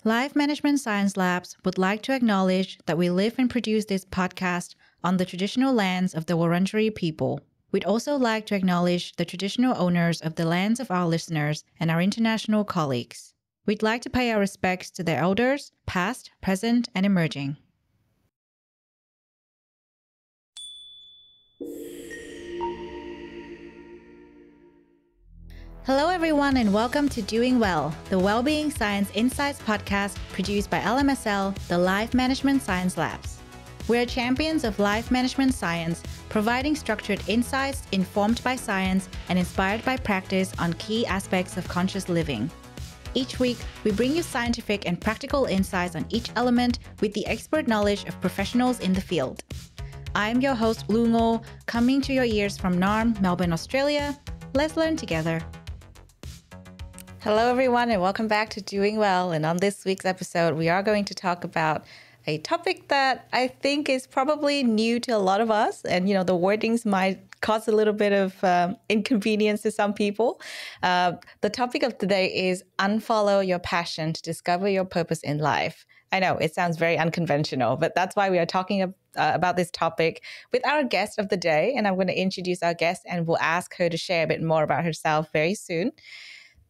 Life Management Science Labs would like to acknowledge that we live and produce this podcast on the traditional lands of the Wurundjeri people. We'd also like to acknowledge the traditional owners of the lands of our listeners and our international colleagues. We'd like to pay our respects to their elders, past, present, and emerging. Hello, everyone, and welcome to Doing Well, the Wellbeing Science Insights podcast produced by LMSL, the Life Management Science Labs. We're champions of life management science, providing structured insights informed by science and inspired by practice on key aspects of conscious living. Each week, we bring you scientific and practical insights on each element with the expert knowledge of professionals in the field. I'm your host, Lungo, coming to your ears from Narm, Melbourne, Australia. Let's learn together. Hello, everyone, and welcome back to Doing Well. And on this week's episode, we are going to talk about a topic that I think is probably new to a lot of us. And, the wordings might cause a little bit of inconvenience to some people. The topic of today is Unfollow Your Passion to discover your purpose in life. I know it sounds very unconventional, but that's why we are talking about this topic with our guest of the day. And I'm going to introduce our guest and we'll ask her to share a bit more about herself very soon.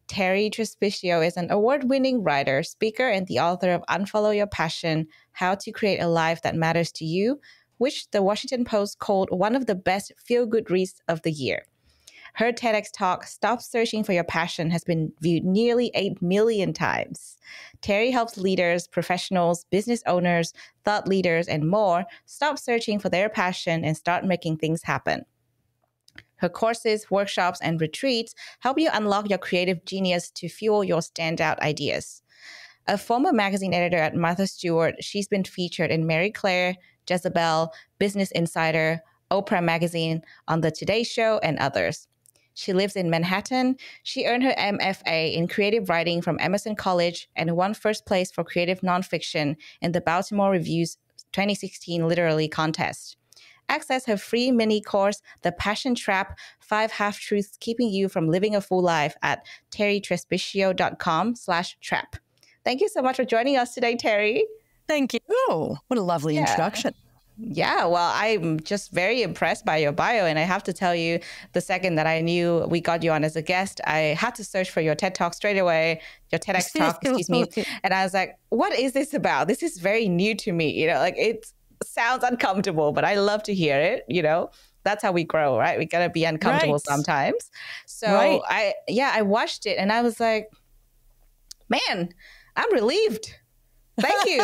Terri Trespicio is an award-winning writer, speaker, and the author of Unfollow Your Passion, How to Create a Life That Matters to You, which the Washington Post called one of the best feel-good reads of the year. Her TEDx talk, Stop Searching for Your Passion, has been viewed nearly 8 million times. Terri helps leaders, professionals, business owners, thought leaders, and more stop searching for their passion and start making things happen. Her courses, workshops, and retreats help you unlock your creative genius to fuel your standout ideas. A former magazine editor at Martha Stewart, she's been featured in Marie Claire, Jezebel, Business Insider, Oprah Magazine, on The Today Show, and others. She lives in Manhattan. She earned her MFA in creative writing from Emerson College and won first place for creative nonfiction in the Baltimore Review's 2016 Literary Contest. Access her free mini course, The Passion Trap, 5 Half-Truths Keeping You from Living a Full Life at territrespicio.com/trap. Thank you so much for joining us today, Terri. Thank you. Oh, what a lovely introduction. Yeah, well, I'm just very impressed by your bio. And I have to tell you, the second that I knew we got you on as a guest, I had to search for your TED Talk straight away, your TEDx talk, excuse me. And I was like, what is this about? This is very new to me. It sounds uncomfortable, but I love to hear it. That's how we grow, right? We got to be uncomfortable sometimes. So I watched it and I was like, man, I'm relieved. Thank you.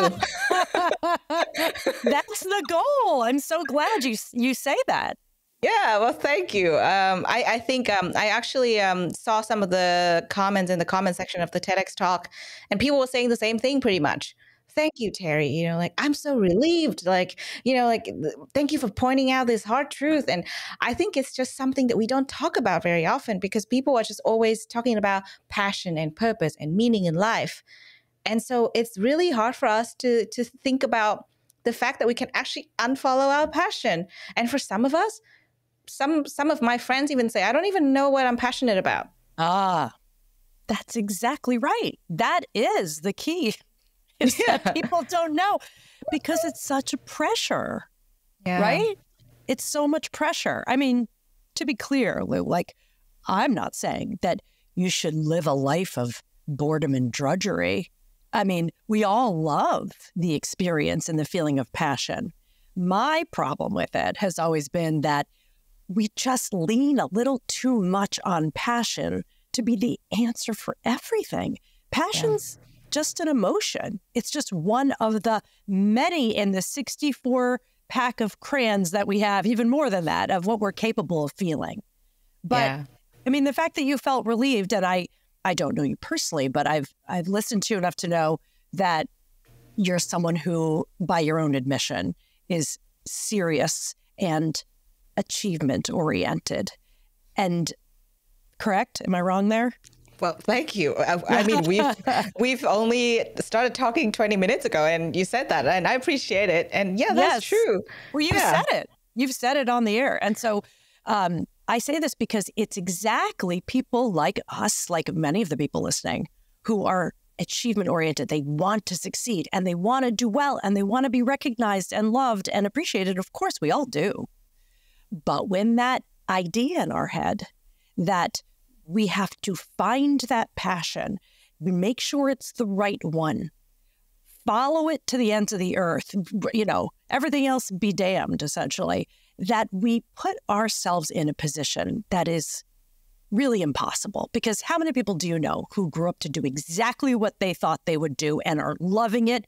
That's the goal. I'm so glad you say that. Yeah, well, thank you. I think I actually saw some of the comments in the comment section of the TEDx talk, and people were saying the same thing pretty much. Thank you, Terri. I'm so relieved. Thank you for pointing out this hard truth. And I think it's just something that we don't talk about very often because people are just always talking about passion and purpose and meaning in life. And so it's really hard for us to think about the fact that we can actually unfollow our passion. And for some of us, some of my friends even say, I don't even know what I'm passionate about. Ah, that's exactly right. That is the key. That people don't know because it's such a pressure, right? It's so much pressure. I mean, to be clear, Lou, I'm not saying that you should live a life of boredom and drudgery. I mean, we all love the experience and the feeling of passion. My problem with it has always been that we just lean a little too much on passion to be the answer for everything. Passion's just an emotion. It's just one of the many in the 64 pack of crayons that we have, even more than that, of what we're capable of feeling. But I mean, the fact that you felt relieved, and I don't know you personally, but I've listened to you enough to know that you're someone who, by your own admission, is serious and achievement oriented. And correct? Am I wrong there? Well, thank you. I mean, we've only started talking 20 minutes ago, and you said that, and I appreciate it. And that's true. Well, you said it. You've said it on the air. And so I say this because it's exactly people like us, like many of the people listening, who are achievement oriented. They want to succeed and they want to do well and they want to be recognized and loved and appreciated. Of course, we all do. But when that idea in our head that we have to find that passion, make sure it's the right one, follow it to the ends of the earth, everything else be damned, essentially, that we put ourselves in a position that is really impossible. Because how many people do you know who grew up to do exactly what they thought they would do and are loving it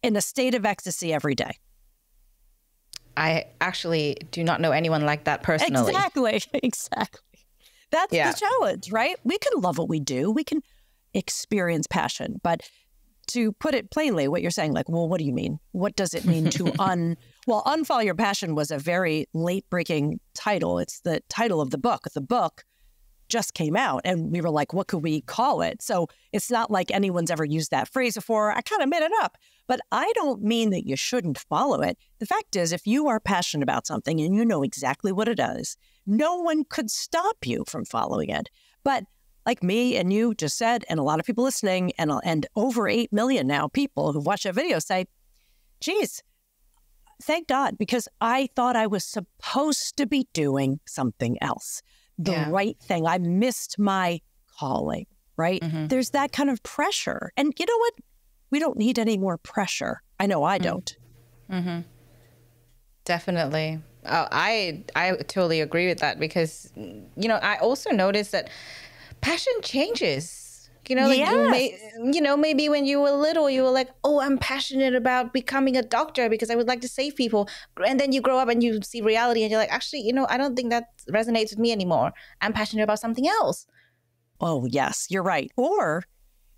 in a state of ecstasy every day? I actually do not know anyone like that personally. Exactly. That's the challenge, right? We can love what we do. We can experience passion. But to put it plainly, what you're saying, like, well, what do you mean? What does it mean to Unfollow Your Passion was a very late-breaking title. It's the title of the book. The book just came out and we were like, what could we call it? So it's not like anyone's ever used that phrase before. I kind of made it up, but I don't mean that you shouldn't follow it. The fact is, if you are passionate about something and you know exactly what it is, no one could stop you from following it. But like me and you just said, and a lot of people listening and over 8 million now people who watch that video say, geez, thank God, because I thought I was supposed to be doing something else. The right thing. I missed my calling, right? Mm-hmm. There's that kind of pressure. And you know what? We don't need any more pressure. I know I don't. Mm-hmm. Definitely. Oh, I totally agree with that because, I also noticed that passion changes. Maybe when you were little, you were like, oh, I'm passionate about becoming a doctor because I would like to save people. And then you grow up and you see reality and you're like, actually, I don't think that resonates with me anymore. I'm passionate about something else. Oh, yes, you're right. Or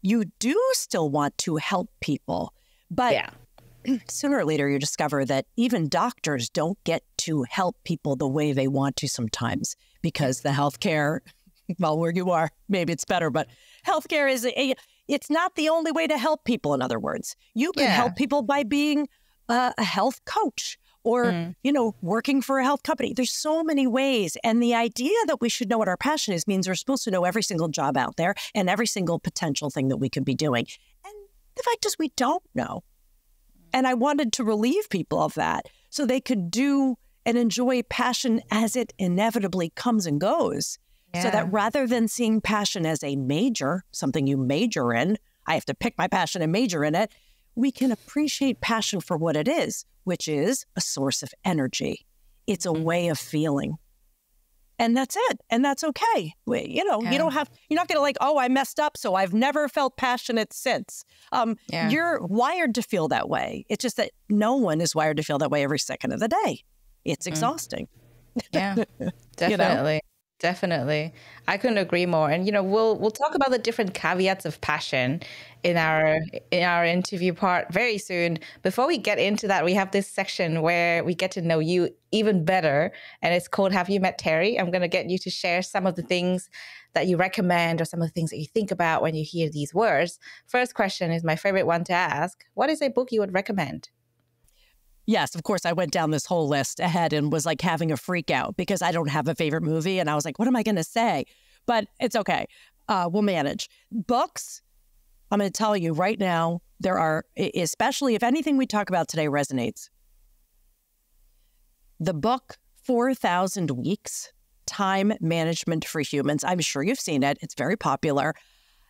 you do still want to help people. But sooner or later, you discover that even doctors don't get to help people the way they want to sometimes because the healthcare, well, where you are, maybe it's better, but healthcare it's not the only way to help people, in other words. You can help people by being a health coach or, working for a health company. There's so many ways. And the idea that we should know what our passion is means we're supposed to know every single job out there and every single potential thing that we could be doing. And the fact is we don't know. And I wanted to relieve people of that so they could do and enjoy passion as it inevitably comes and goes. So that rather than seeing passion as a major, something you major in, I have to pick my passion and major in it, we can appreciate passion for what it is, which is a source of energy. It's a way of feeling. And that's it. And that's okay. You don't have, you're not going to like, oh, I messed up, so I've never felt passionate since. You're wired to feel that way. It's just that no one is wired to feel that way every second of the day. It's exhausting. Yeah, definitely. Definitely. I couldn't agree more. And, we'll talk about the different caveats of passion in our interview part very soon. Before we get into that, we have this section where we get to know you even better. And it's called Have You Met Terri? I'm going to get you to share some of the things that you recommend or some of the things that you think about when you hear these words. First question is my favorite one to ask. What is a book you would recommend? Yes, of course, I went down this whole list ahead and was like having a freak out because I don't have a favorite movie. And I was like, what am I going to say? But it's okay. We'll manage. Books, I'm going to tell you right now, there are, especially if anything we talk about today resonates. The book, 4,000 Weeks, Time Management for Humans. I'm sure you've seen it. It's very popular.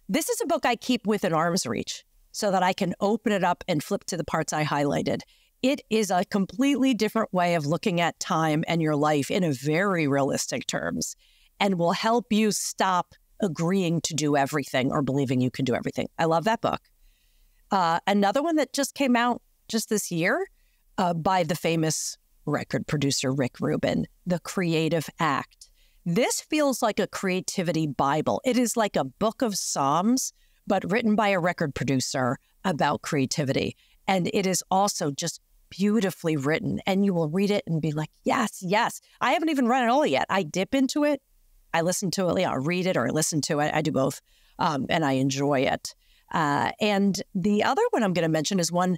This is a book I keep within arm's reach so that I can open it up and flip to the parts I highlighted. It is a completely different way of looking at time and your life in a very realistic terms and will help you stop agreeing to do everything or believing you can do everything. I love that book. Another one that just came out just this year by the famous record producer Rick Rubin, The Creative Act. This feels like a creativity Bible. It is like a book of Psalms, but written by a record producer about creativity. And it is also just beautifully written. And you will read it and be like, yes, yes. I haven't even read it all yet. I dip into it. I listen to it. I read it or I listen to it. I do both. And I enjoy it. And the other one I'm going to mention is one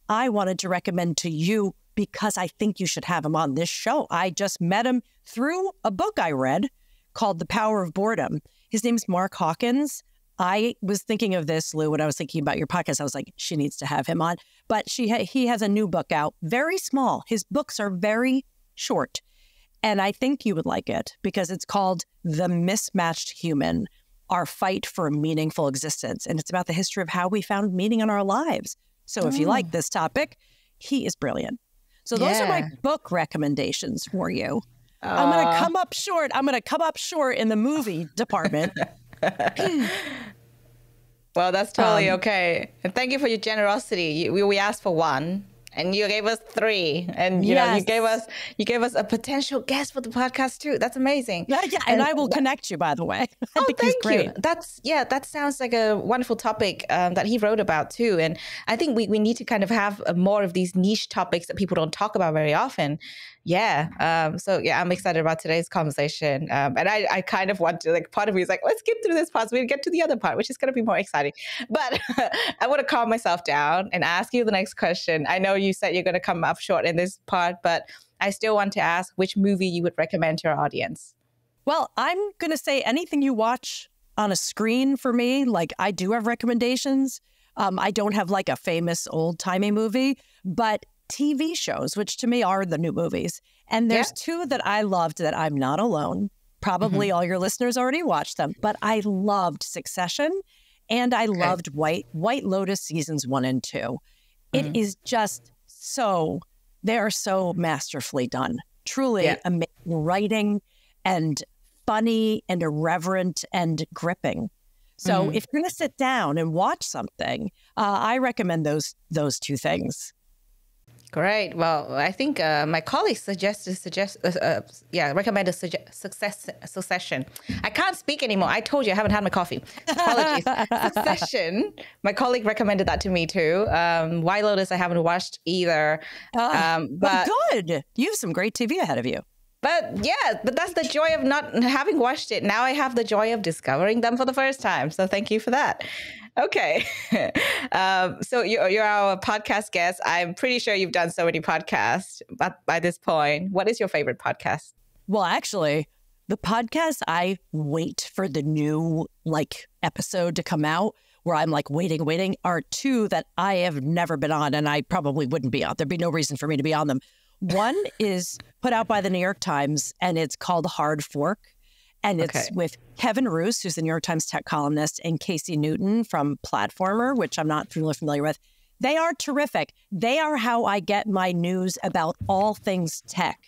I wanted to recommend to you because I think you should have him on this show. I just met him through a book I read called The Power of Boredom. His name's Mark Hawkins. I was thinking of this, Lou, when I was thinking about your podcast. I was like, she needs to have him on. But he has a new book out, very small. His books are very short. And I think you would like it because it's called The Mismatched Human, Our Fight for a Meaningful Existence. And it's about the history of how we found meaning in our lives. So if you like this topic, he is brilliant. So those are my book recommendations for you. I'm going to come up short. I'm going to come up short in the movie department. Well, that's totally okay. And thank you for your generosity. We asked for one, and you gave us three, and you know you gave us a potential guest for the podcast too. That's amazing. Yeah, and I will connect you, by the way. I think he's great. That sounds like a wonderful topic that he wrote about too. And I think we need to kind of have more of these niche topics that people don't talk about very often. I'm excited about today's conversation. And I kind of want to, like, part of me is like, let's get through this part so we get to the other part, which is going to be more exciting. But I want to calm myself down and ask you the next question. I know you said you're going to come up short in this part, but I still want to ask which movie you would recommend to our audience. Well, I'm going to say anything you watch on a screen for me. Like, I do have recommendations. I don't have like a famous old-timey movie, but TV shows, which to me are the new movies. And there's two that I loved that I'm not alone. Probably all your listeners already watched them, but I loved Succession and I loved White Lotus seasons 1 and 2. It is just they are so masterfully done. Truly amazing writing and funny and irreverent and gripping. So if you're going to sit down and watch something, I recommend those two things. Great. Well, I recommended Succession. I can't speak anymore. I told you I haven't had my coffee. Apologies. Succession. My colleague recommended that to me too. White Lotus I haven't watched either. But good. You have some great TV ahead of you. But that's the joy of not having watched it. Now I have the joy of discovering them for the first time. So thank you for that. Okay. So you're our podcast guest. I'm pretty sure you've done so many podcasts by this point. What is your favorite podcast? Well, actually, the podcast I wait for the new episode to come out where I'm waiting are two that I have never been on and I probably wouldn't be on. There'd be no reason for me to be on them. One is put out by the New York Times and it's called Hard Fork. And it's with Kevin Roose, who's the New York Times tech columnist, and Casey Newton from Platformer, which I'm not really familiar with. They are terrific. They are how I get my news about all things tech.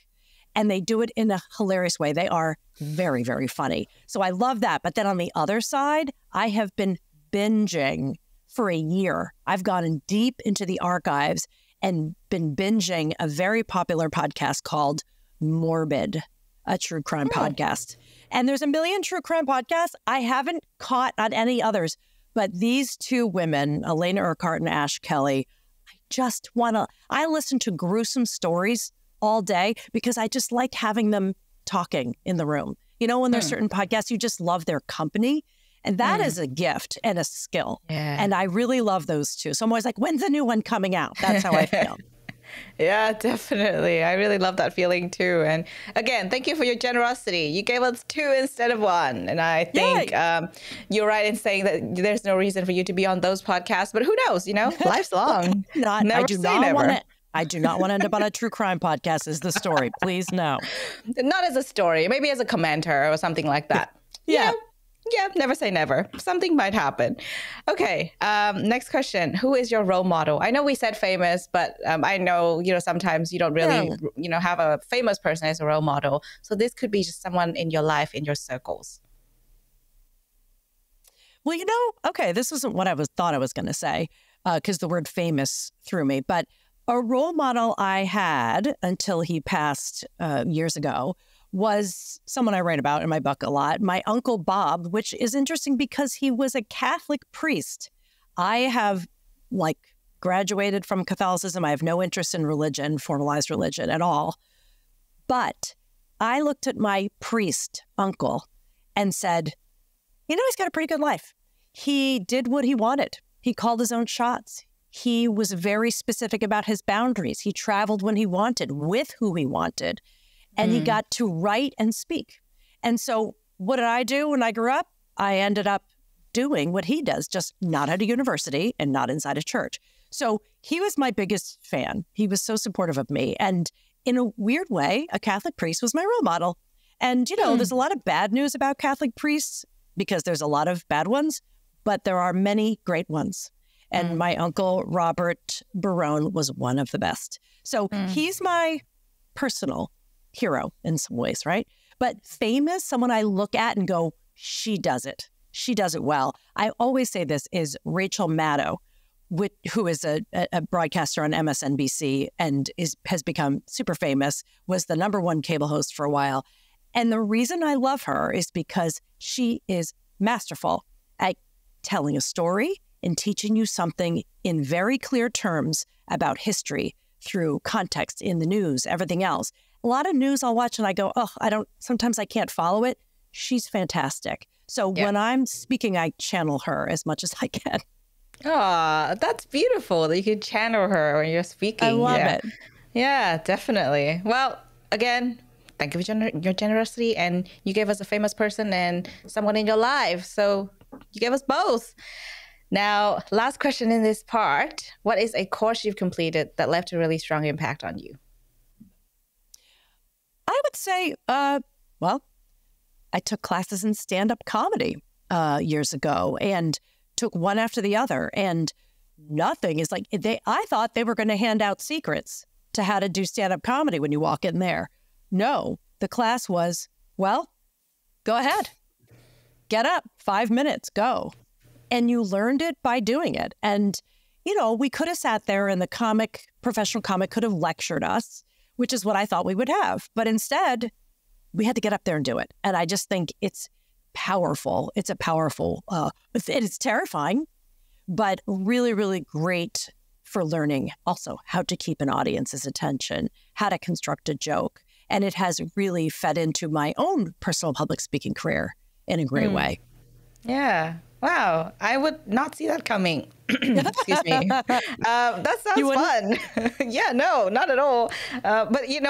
And they do it in a hilarious way. They are very, very funny. So I love that. But then on the other side, I have been binging for a year. I've gone deep into the archives and been binging a very popular podcast called Morbid, a true crime podcast. And there's a million true crime podcasts. I haven't caught on any others, but these two women, Elena Urquhart and Ash Kelly, I listen to gruesome stories all day because I just like having them talking in the room. You know, when there's certain podcasts, you just love their company. And that is a gift and a skill. Yeah. And I really love those two. So I'm always like, when's the new one coming out? That's how I feel. Yeah, definitely. I really love that feeling too. And again, thank you for your generosity. You gave us 2 instead of 1. And I think you're right in saying that there's no reason for you to be on those podcasts. But who knows? You know, life's long. I do not want to end up on a true crime podcast is the story. Please, no. Not as a story. Maybe as a commenter or something like that. Yeah. Yeah, never say never. Something might happen. Okay, next question. Who is your role model? I know we said famous, but I know, sometimes you don't really, have a famous person as a role model. So this could be just someone in your life, in your circles. Well, this isn't what I thought I was going to say because the word famous threw me. But a role model I had until he passed years ago was someone I write about in my book a lot, my Uncle Bob, which is interesting because he was a Catholic priest. I have graduated from Catholicism. I have no interest in religion, formalized religion at all. But I looked at my priest uncle and said, he's got a pretty good life. He did what he wanted. He called his own shots. He was very specific about his boundaries. He traveled when he wanted, with who he wanted. And he got to write and speak. And so what did I do when I grew up? I ended up doing what he does, just not at a university and not inside a church. So he was my biggest fan. He was so supportive of me. And in a weird way, a Catholic priest was my role model. And, there's a lot of bad news about Catholic priests because there's a lot of bad ones, but there are many great ones. And my uncle, Robert Barone, was one of the best. So he's my personal hero in some ways, right? But famous, someone I look at and go, she does it. She does it well. I always say this is Rachel Maddow, who is a broadcaster on MSNBC and has become super famous, was the #1 cable host for a while. And the reason I love her is because she is masterful at telling a story and teaching you something in very clear terms about history through context in the news, everything else. A lot of news I'll watch and I go, sometimes I can't follow it. She's fantastic. So when I'm speaking, I channel her as much as I can. Oh, that's beautiful that you can channel her when you're speaking. I love it. Yeah, definitely. Well, again, thank you for your generosity. And you gave us a famous person and someone in your life. So you gave us both. Now, last question in this part. What is a course you've completed that left a really strong impact on you? I would say, I took classes in stand-up comedy years ago and took one after the other. And nothing is like, I thought they were going to hand out secrets to how to do stand-up comedy when you walk in there. No, the class was, go ahead. Get up, 5 minutes, go. And you learned it by doing it. And, we could have sat there and the professional comic could have lectured us, which is what I thought we would have. But instead, we had to get up there and do it. And I just think it's powerful. It's a powerful, it's terrifying, but really, really great for learning also how to keep an audience's attention, how to construct a joke. And it has really fed into my own personal public speaking career in a great way. Yeah. Wow. I would not see that coming. Excuse me. That sounds fun. Yeah, no, not at all. But, in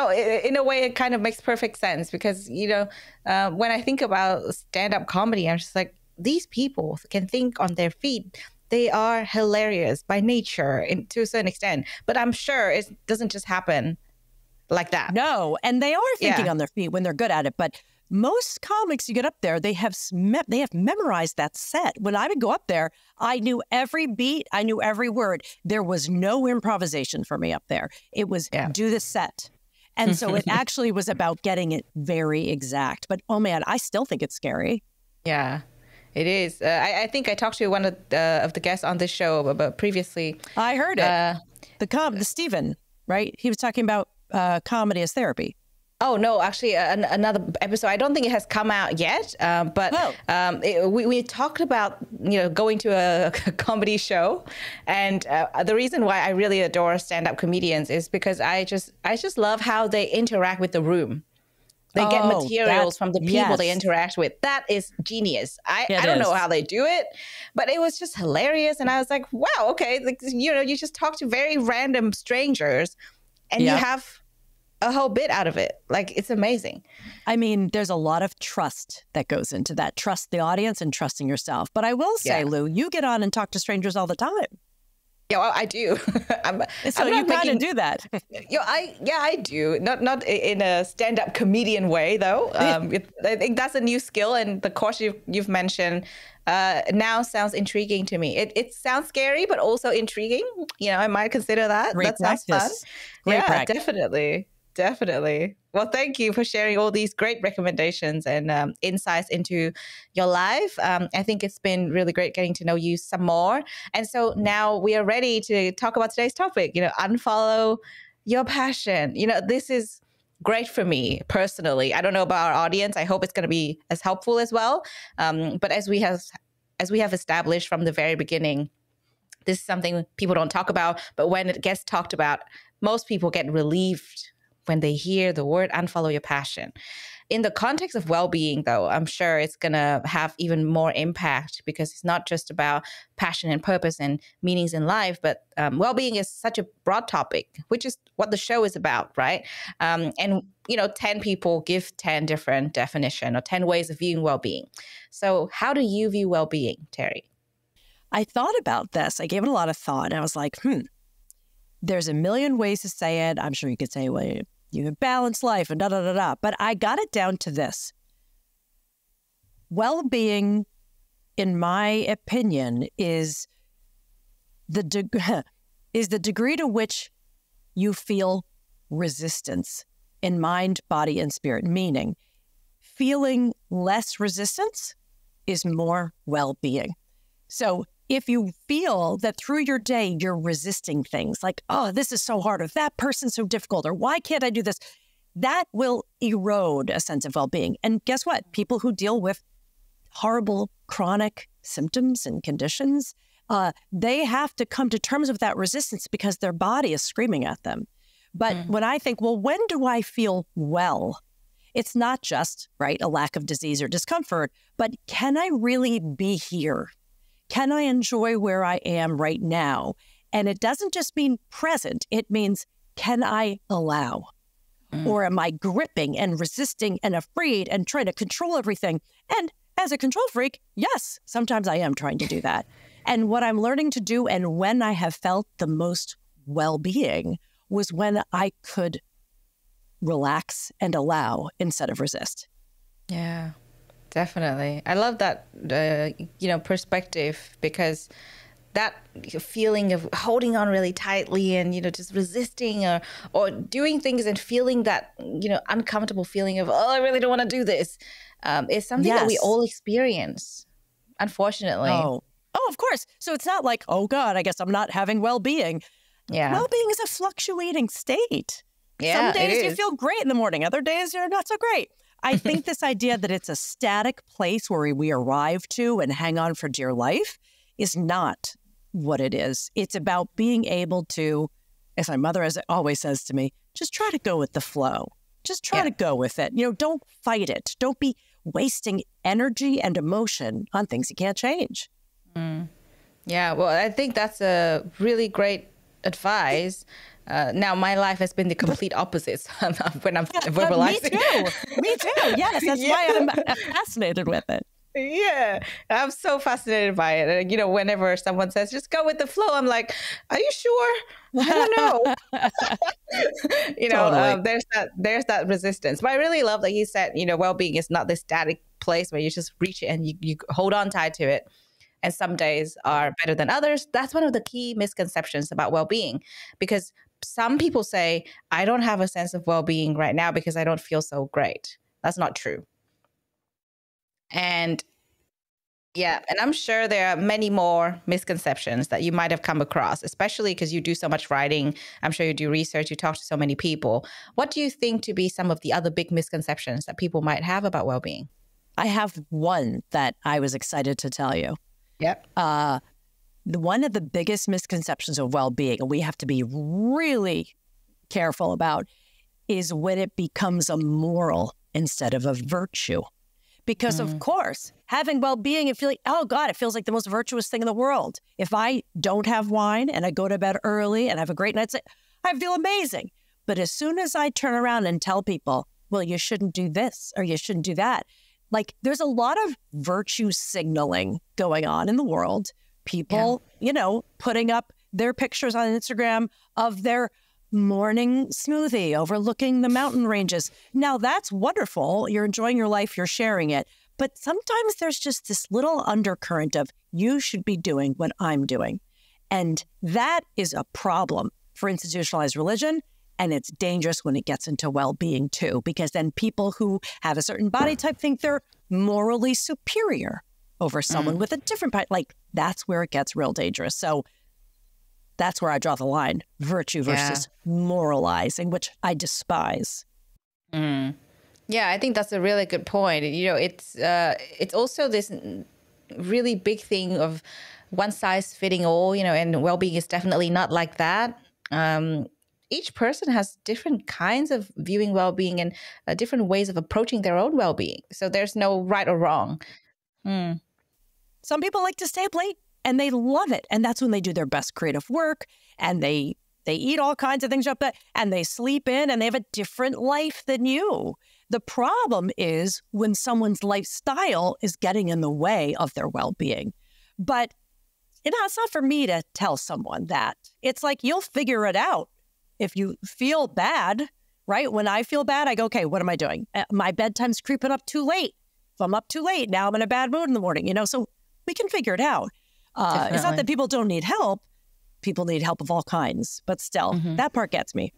a way, it kind of makes perfect sense because, when I think about stand-up comedy, I'm just like, these people can think on their feet. They are hilarious by nature to a certain extent. But I'm sure it doesn't just happen like that. No, and they are thinking on their feet when they're good at it. But most comics, you get up there, they have memorized that set. When I would go up there, I knew every beat, I knew every word. There was no improvisation for me up there. It was do the set. And so it actually was about getting it very exact. But oh man, I still think it's scary. Yeah, it is. I think I talked to one of the guests on this show about previously. I heard it. The Stephen, right? He was talking about comedy as therapy. Oh, no, actually, another episode. I don't think it has come out yet, but we talked about, going to a comedy show. And the reason why I really adore stand-up comedians is because I just love how they interact with the room. They get materials from the people they interact with. That is genius. I don't know how they do it, but it was just hilarious. And I was like, wow, okay. Like, you just talk to very random strangers and you have a whole bit out of it. Like, it's amazing. I mean, there's a lot of trust that goes into that. Trust the audience and trusting yourself. But I will say, Lou, you get on and talk to strangers all the time. Yeah, well, I do. You kind of do that. I do. Not in a stand-up comedian way, though. I think that's a new skill, and the course you've mentioned now sounds intriguing to me. It sounds scary, but also intriguing. I might consider that. That sounds fun. Great practice. Definitely. Well, thank you for sharing all these great recommendations and insights into your life. I think it's been really great getting to know you some more. And so now we are ready to talk about today's topic, unfollow your passion. This is great for me personally. I don't know about our audience. I hope it's going to be as helpful as well. But as we have established from the very beginning, this is something people don't talk about. But when it gets talked about, most people get relieved when they hear the word unfollow your passion. In the context of well-being, though, I'm sure it's going to have even more impact because it's not just about passion and purpose and meanings in life, but well-being is such a broad topic, which is what the show is about, right? And, 10 people give 10 different definition or 10 ways of viewing well-being. So how do you view well-being, Terri? I thought about this. I gave it a lot of thought. And I was like, there's a million ways to say it. I'm sure you could say, well, you have balanced life and da-da-da-da. But I got it down to this. Well-being, in my opinion, is the degree to which you feel resistance in mind, body, and spirit. Meaning, feeling less resistance is more well-being. So if you feel that through your day, you're resisting things like, oh, this is so hard, or that person's so difficult, or why can't I do this? That will erode a sense of well-being. And guess what? People who deal with horrible chronic symptoms and conditions, they have to come to terms with that resistance because their body is screaming at them. But when I think, well, when do I feel well? It's not just, right, a lack of disease or discomfort, but can I really be here? Can I enjoy where I am right now? And it doesn't just mean present. It means, can I allow? Or am I gripping and resisting and afraid and trying to control everything? And as a control freak, yes, sometimes I am trying to do that. And what I'm learning to do, and when I have felt the most well-being, was when I could relax and allow instead of resist. Yeah. Definitely. I love that, perspective, because that feeling of holding on really tightly and, just resisting or doing things and feeling that, uncomfortable feeling of, oh, I really don't want to do this, is something that we all experience, unfortunately. Oh, of course. So it's not like, oh, God, I guess I'm not having well-being. Yeah. Well-being is a fluctuating state. Yeah, some days you feel great in the morning. Other days you're not so great. I think this idea that it's a static place where we arrive to and hang on for dear life is not what it is. It's about being able to, as my mother always says to me, just try to go with the flow. Just try to go with it. Don't fight it. Don't be wasting energy and emotion on things you can't change. Yeah, well, I think that's a really great advice. Now, my life has been the complete opposite when I'm verbalizing. Me too. Yes, that's why I'm fascinated with it. Yeah, I'm so fascinated by it. And, whenever someone says, just go with the flow, I'm like, are you sure? I don't know. Totally. There's that resistance. But I really love that you said, well-being is not this static place where you just reach it and you hold on tight to it. And some days are better than others. That's one of the key misconceptions about well-being, because some people say, I don't have a sense of well-being right now because I don't feel so great. That's not true. And and I'm sure there are many more misconceptions that you might have come across, especially because you do so much writing. I'm sure you do research, you talk to so many people. What do you think to be some of the other big misconceptions that people might have about well-being? I have one that I was excited to tell you. Yep. One of the biggest misconceptions of well-being, and we have to be really careful about, is when it becomes a moral instead of a virtue. Because of course, having well-being and feeling, oh God, it feels like the most virtuous thing in the world. If I don't have wine and I go to bed early and have a great night's sleep, I feel amazing. But as soon as I turn around and tell people, well, you shouldn't do this or you shouldn't do that, like there's a lot of virtue signaling going on in the world. People, putting up their pictures on Instagram of their morning smoothie overlooking the mountain ranges. Now that's wonderful. You're enjoying your life. You're sharing it. But sometimes there's just this little undercurrent of you should be doing what I'm doing. And that is a problem for institutionalized religion. And it's dangerous when it gets into well-being too, because then people who have a certain body type think they're morally superior over someone with a different body. Like that's where it gets real dangerous. So that's where I draw the line, virtue versus moralizing, which I despise. Yeah, I think that's a really good point. It's also this really big thing of one size fitting all, and well-being is definitely not like that. each person has different kinds of viewing well-being and different ways of approaching their own well-being. So there's no right or wrong. Some people like to stay up late and they love it. And that's when they do their best creative work, and they eat all kinds of things up there, and they sleep in, and they have a different life than you. The problem is when someone's lifestyle is getting in the way of their well-being. But it's not for me to tell someone that. It's like, you'll figure it out. If you feel bad, right? When I feel bad, I go, okay, what am I doing? My bedtime's creeping up too late. If I'm up too late, now I'm in a bad mood in the morning, so we can figure it out. It's not that people don't need help. People need help of all kinds, but still, that part gets me.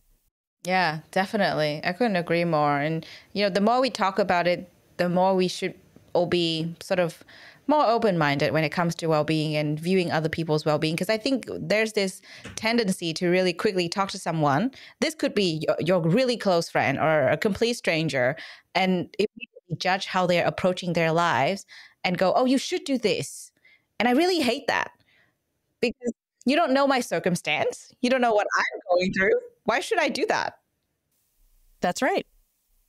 Yeah, definitely. I couldn't agree more. And, the more we talk about it, the more we should all be sort of more open-minded when it comes to well-being and viewing other people's well-being. Because I think there's this tendency to really quickly talk to someone. This could be your really close friend or a complete stranger, and immediately judge how they're approaching their lives and go, oh, you should do this. And I really hate that, because you don't know my circumstance. You don't know what I'm going through. Why should I do that? That's right.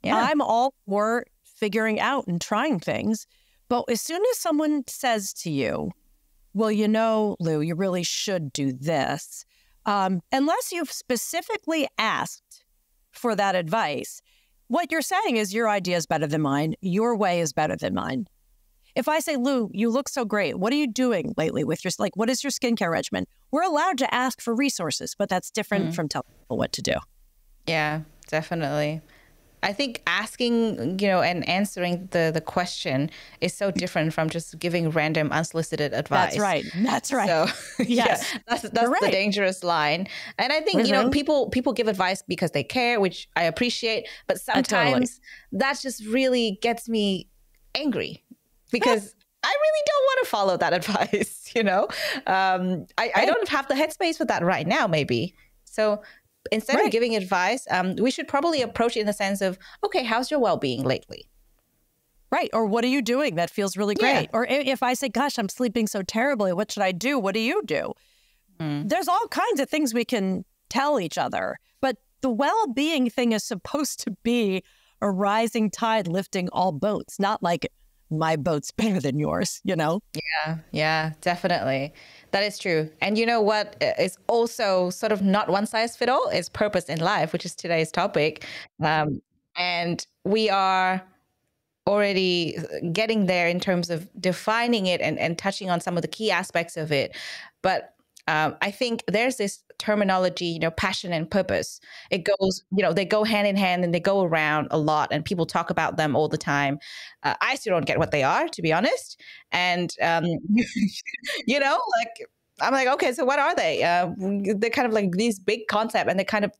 Yeah. I'm all for figuring out and trying things. But as soon as someone says to you, well, Lou, you really should do this, unless you've specifically asked for that advice, what you're saying is your idea is better than mine. Your way is better than mine. If I say, Lou, you look so great. What are you doing lately with what is your skincare regimen? We're allowed to ask for resources, but that's different from telling people what to do. Yeah, definitely. I think asking, and answering the question is so different from just giving random unsolicited advice. That's right. So yes, that's the dangerous line. And I think, people give advice because they care, which I appreciate. But sometimes that just really gets me angry, because I really don't want to follow that advice, I don't have the headspace for that right now, maybe. So instead of giving advice, we should probably approach it in the sense of, okay, how's your well-being lately? Right. Or what are you doing that feels really great? Yeah. Or if I say, gosh, I'm sleeping so terribly, what should I do? What do you do? There's all kinds of things we can tell each other. But the well-being thing is supposed to be a rising tide lifting all boats, not like my boat's better than yours, Yeah, definitely. That is true. And you know what is also sort of not one size fit all is purpose in life, which is today's topic. And we are already getting there in terms of defining it and touching on some of the key aspects of it. But I think there's this terminology, passion and purpose. It goes, they go hand in hand, and they go around a lot, and people talk about them all the time. I still don't get what they are, to be honest. And, I'm like, okay, so what are they? They're kind of like these big concepts, and they're kind of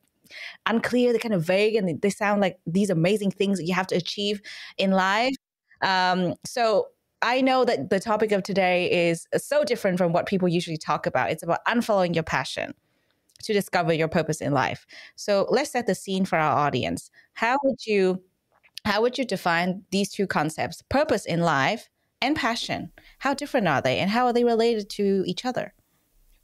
unclear, they're kind of vague, and they sound like these amazing things that you have to achieve in life. So I know that the topic of today is so different from what people usually talk about. It's about unfollowing your passion to discover your purpose in life. So let's set the scene for our audience. How would you define these two concepts, purpose in life and passion? How different are they, and how are they related to each other?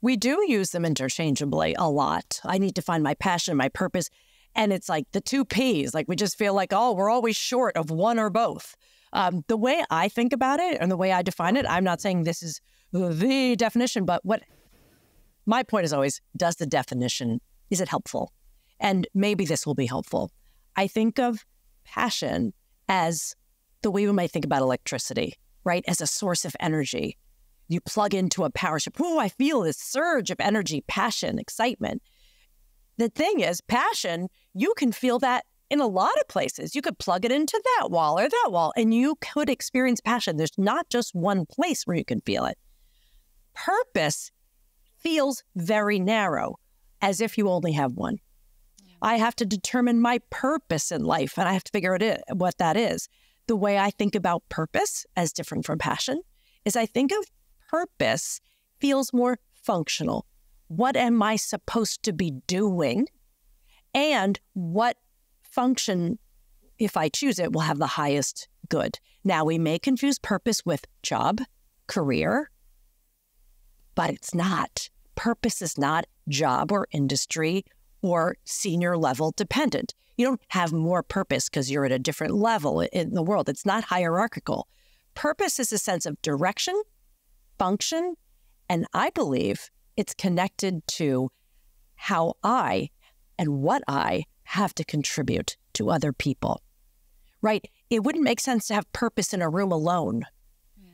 We do use them interchangeably a lot. I need to find my passion, my purpose. And it's like the two P's. Like we just feel like, oh, we're always short of one or both. The way I think about it and the way I define it, I'm not saying this is the definition, but what my point is always, does the definition, is it helpful? And maybe this will be helpful. I think of passion as the way we might think about electricity, right? As a source of energy. You plug into a power strip. Oh, I feel this surge of energy, passion, excitement. The thing is, passion, you can feel that in a lot of places. You could plug it into that wall or that wall, and you could experience passion. There's not just one place where you can feel it. Purpose feels very narrow, as if you only have one. I have to determine my purpose in life, and I have to figure out what that is. The way I think about purpose, as different from passion, is I think of purpose feels more functional. What am I supposed to be doing? And what function, if I choose it, will have the highest good. Now, we may confuse purpose with job, career, but it's not. Purpose is not job or industry or senior level dependent. You don't have more purpose because you're at a different level in the world. It's not hierarchical. Purpose is a sense of direction, function, and I believe it's connected to how I and what I have to contribute to other people, right? It wouldn't make sense to have purpose in a room alone.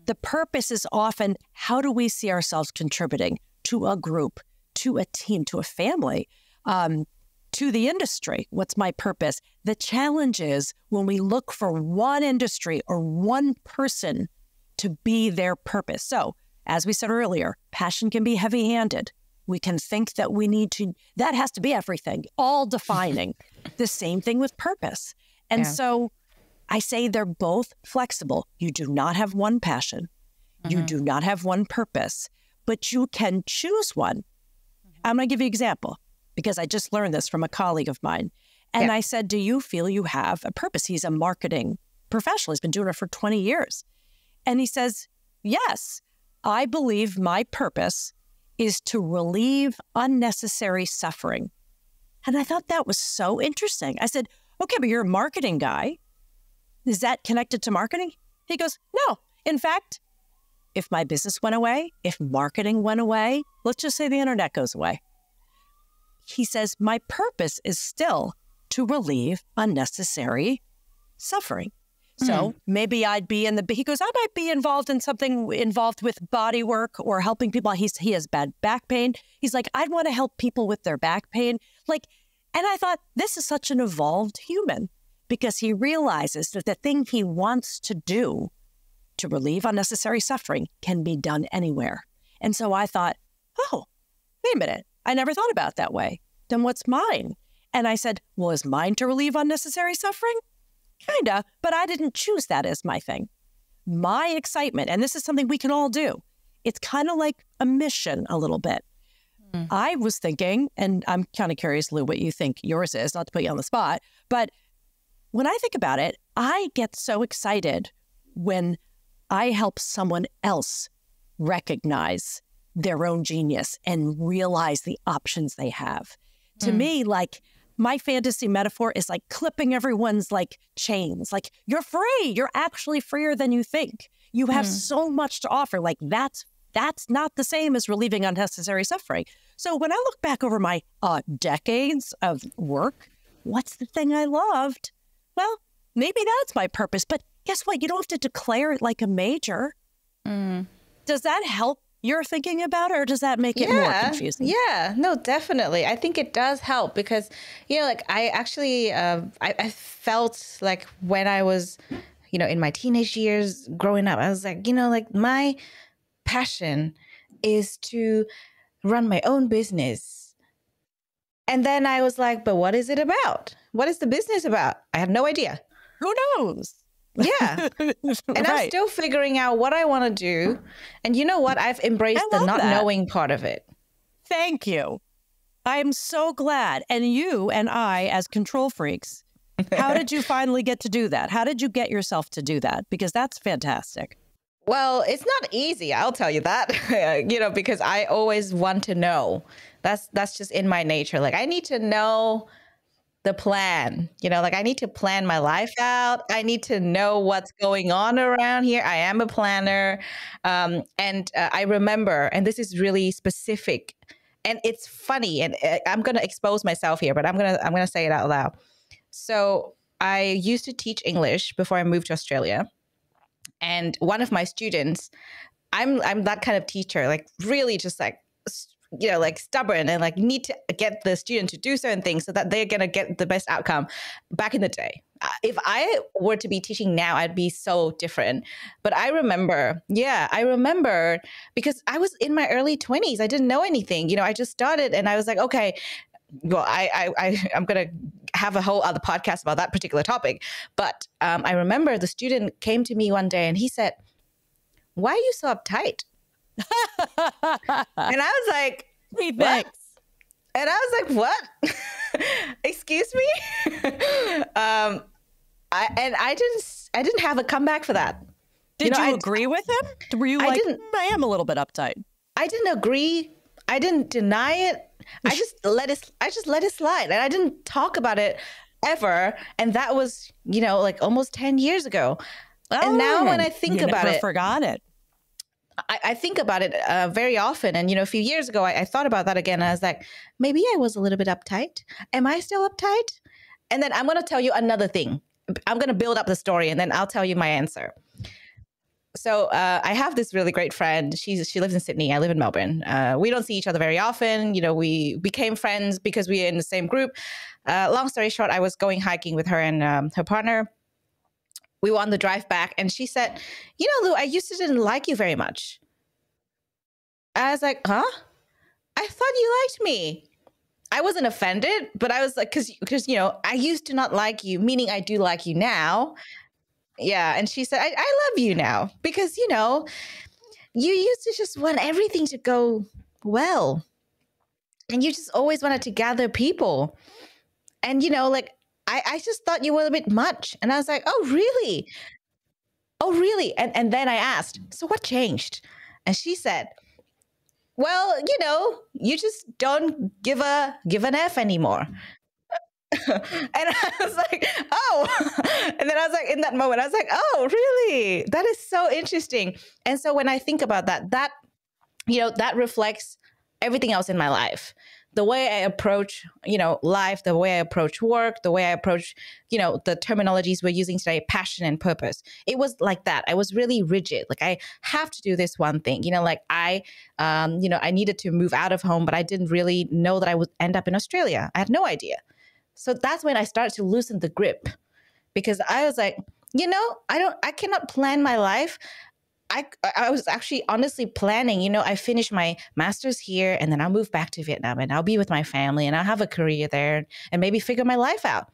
The purpose is often, how do we see ourselves contributing to a group, to a team, to a family, to the industry? What's my purpose? The challenge is when we look for one industry or one person to be their purpose. So, as we said earlier, passion can be heavy-handed. We can think that we need to, that has to be everything, all defining. The same thing with purpose. And so I say they're both flexible. You do not have one passion. You do not have one purpose, but you can choose one. I'm going to give you an example because I just learned this from a colleague of mine. And I said, do you feel you have a purpose? He's a marketing professional. He's been doing it for 20 years. And he says, yes, I believe my purpose is to relieve unnecessary suffering. And I thought that was so interesting. I said, okay, but you're a marketing guy. Is that connected to marketing? He goes, no. In fact, if my business went away, if marketing went away, let's just say the internet goes away. He says, my purpose is still to relieve unnecessary suffering. So maybe I'd be he goes, I might be involved in something involved with body work or helping people. He has bad back pain. He's like, I'd want to help people with their back pain. And I thought, this is such an evolved human because he realizes that the thing he wants to do to relieve unnecessary suffering can be done anywhere. And so I thought, oh, wait a minute. I never thought about it that way. Then what's mine? And I said, well, is mine to relieve unnecessary suffering? Kinda, but I didn't choose that as my thing. My excitement, and this is something we can all do, it's kind of like a mission a little bit. I was thinking, and I'm kind of curious, Lou, what you think yours is, not to put you on the spot, but when I think about it, I get so excited when I help someone else recognize their own genius and realize the options they have. To me, my fantasy metaphor is like clipping everyone's chains. You're free. You're actually freer than you think. You have so much to offer. That's not the same as relieving unnecessary suffering. So when I look back over my decades of work, what's the thing I loved? Well, maybe that's my purpose. But guess what? You don't have to declare it like a major. Does that help you're thinking about it, or does that make it more confusing? Yeah, no, definitely. I think it does help because, I actually, I felt like when I was, in my teenage years growing up, I was like, my passion is to run my own business. And then I was like, but what is it about? What is the business about? I have no idea. Who knows? Yeah. And I'm still figuring out what I want to do. And you know what? I've embraced the not knowing part of it. Thank you. I'm so glad. And you and I, as control freaks, how did you finally get to do that? How did you get yourself to do that? Because that's fantastic. Well, it's not easy. I'll tell you that, because I always want to know. That's just in my nature. I need to know the plan, I need to plan my life out. I need to know what's going on around here. I am a planner. And I remember, and this is really specific and it's funny, and I'm going to expose myself here, but I'm going to say it out loud. So I used to teach English before I moved to Australia. And one of my students, I'm that kind of teacher, really just stubborn and need to get the student to do certain things so that they're going to get the best outcome. Back in the day, if I were to be teaching now, I'd be so different. But I remember because I was in my early 20s. I didn't know anything. I just started and I was like, okay, well, I'm going to have a whole other podcast about that particular topic. But I remember the student came to me one day and he said, "Why are you so uptight?" And I was like, thanks. And I was like, what? Excuse me? I didn't have a comeback for that. Did you agree with him? Were you I am a little bit uptight? I didn't agree. I didn't deny it. I just let it slide. And I didn't talk about it ever. And that was, like almost 10 years ago. And now when I think about it, forgot it. I think about it very often. And, a few years ago, I thought about that again. And I was like, maybe I was a little bit uptight. Am I still uptight? And then I'm going to tell you another thing. I'm going to build up the story and then I'll tell you my answer. So I have this really great friend. She lives in Sydney. I live in Melbourne. We don't see each other very often. We became friends because we were in the same group. Long story short, I was going hiking with her and her partner. We were on the drive back and she said, Lou, I used to didn't like you very much. I was like, huh? I thought you liked me. I wasn't offended, but I was like, because I used to not like you, meaning I do like you now. Yeah. And she said, I love you now because, you used to just want everything to go well. And you just always wanted to gather people. And, I just thought you were a bit much. And I was like, oh, really? Oh, really? And then I asked, so what changed? And she said, well, you just don't give an F anymore. And I was like, oh. And then I was like, in that moment, I was like, oh, really? That is so interesting. And so when I think about that that reflects everything else in my life. The way I approach, life, the way I approach work, the way I approach, the terminologies we're using today, passion and purpose. It was like that. I was really rigid. Like I have to do this one thing, I needed to move out of home, but I didn't really know that I would end up in Australia. I had no idea. So that's when I started to loosen the grip because I was like, I cannot plan my life. I was actually honestly planning, I finished my master's here and then I'll move back to Vietnam and I'll be with my family and I'll have a career there and maybe figure my life out.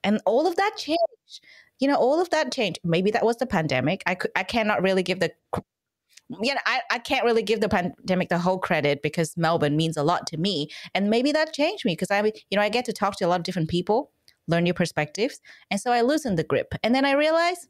And all of that changed, all of that changed. Maybe that was the pandemic. I cannot really give I can't really give the pandemic the whole credit because Melbourne means a lot to me. And maybe that changed me because I get to talk to a lot of different people, learn new perspectives. And so I loosened the grip. And then I realized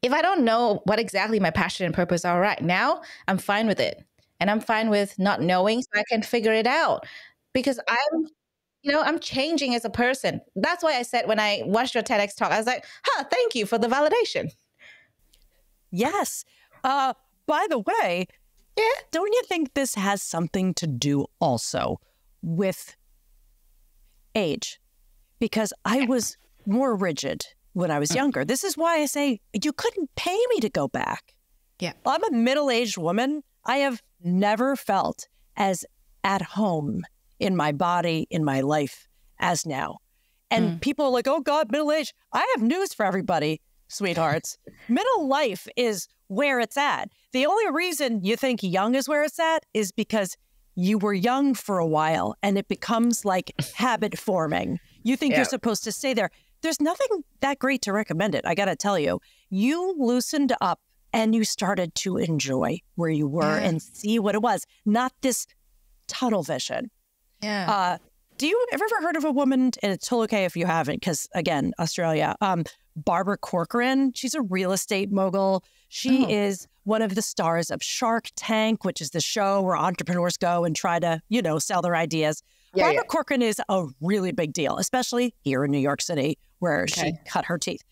if I don't know what exactly my passion and purpose are right now, I'm fine with it. And I'm fine with not knowing so I can figure it out because I'm changing as a person. That's why I said when I watched your TEDx talk, I was like, thank you for the validation. Yes. By the way, don't you think this has something to do also with age? Because I was more rigid when I was younger. This is why I say you couldn't pay me to go back. Yeah. I'm a middle-aged woman. I have never felt as at home in my body, in my life as now. And people are like, oh God, middle age. I have news for everybody, sweethearts. Middle life is where it's at. The only reason you think young is where it's at is because you were young for a while and it becomes like habit forming. You think you're supposed to stay there. There's nothing that great to recommend it. I got to tell you, you loosened up and you started to enjoy where you were and see what it was, not this tunnel vision. Yeah. Do you ever heard of a woman, and it's totally okay if you haven't, because again, Australia, Barbara Corcoran, she's a real estate mogul. She is one of the stars of Shark Tank, which is the show where entrepreneurs go and try to, sell their ideas. Barbara Corcoran is a really big deal, especially here in New York City, where she cut her teeth.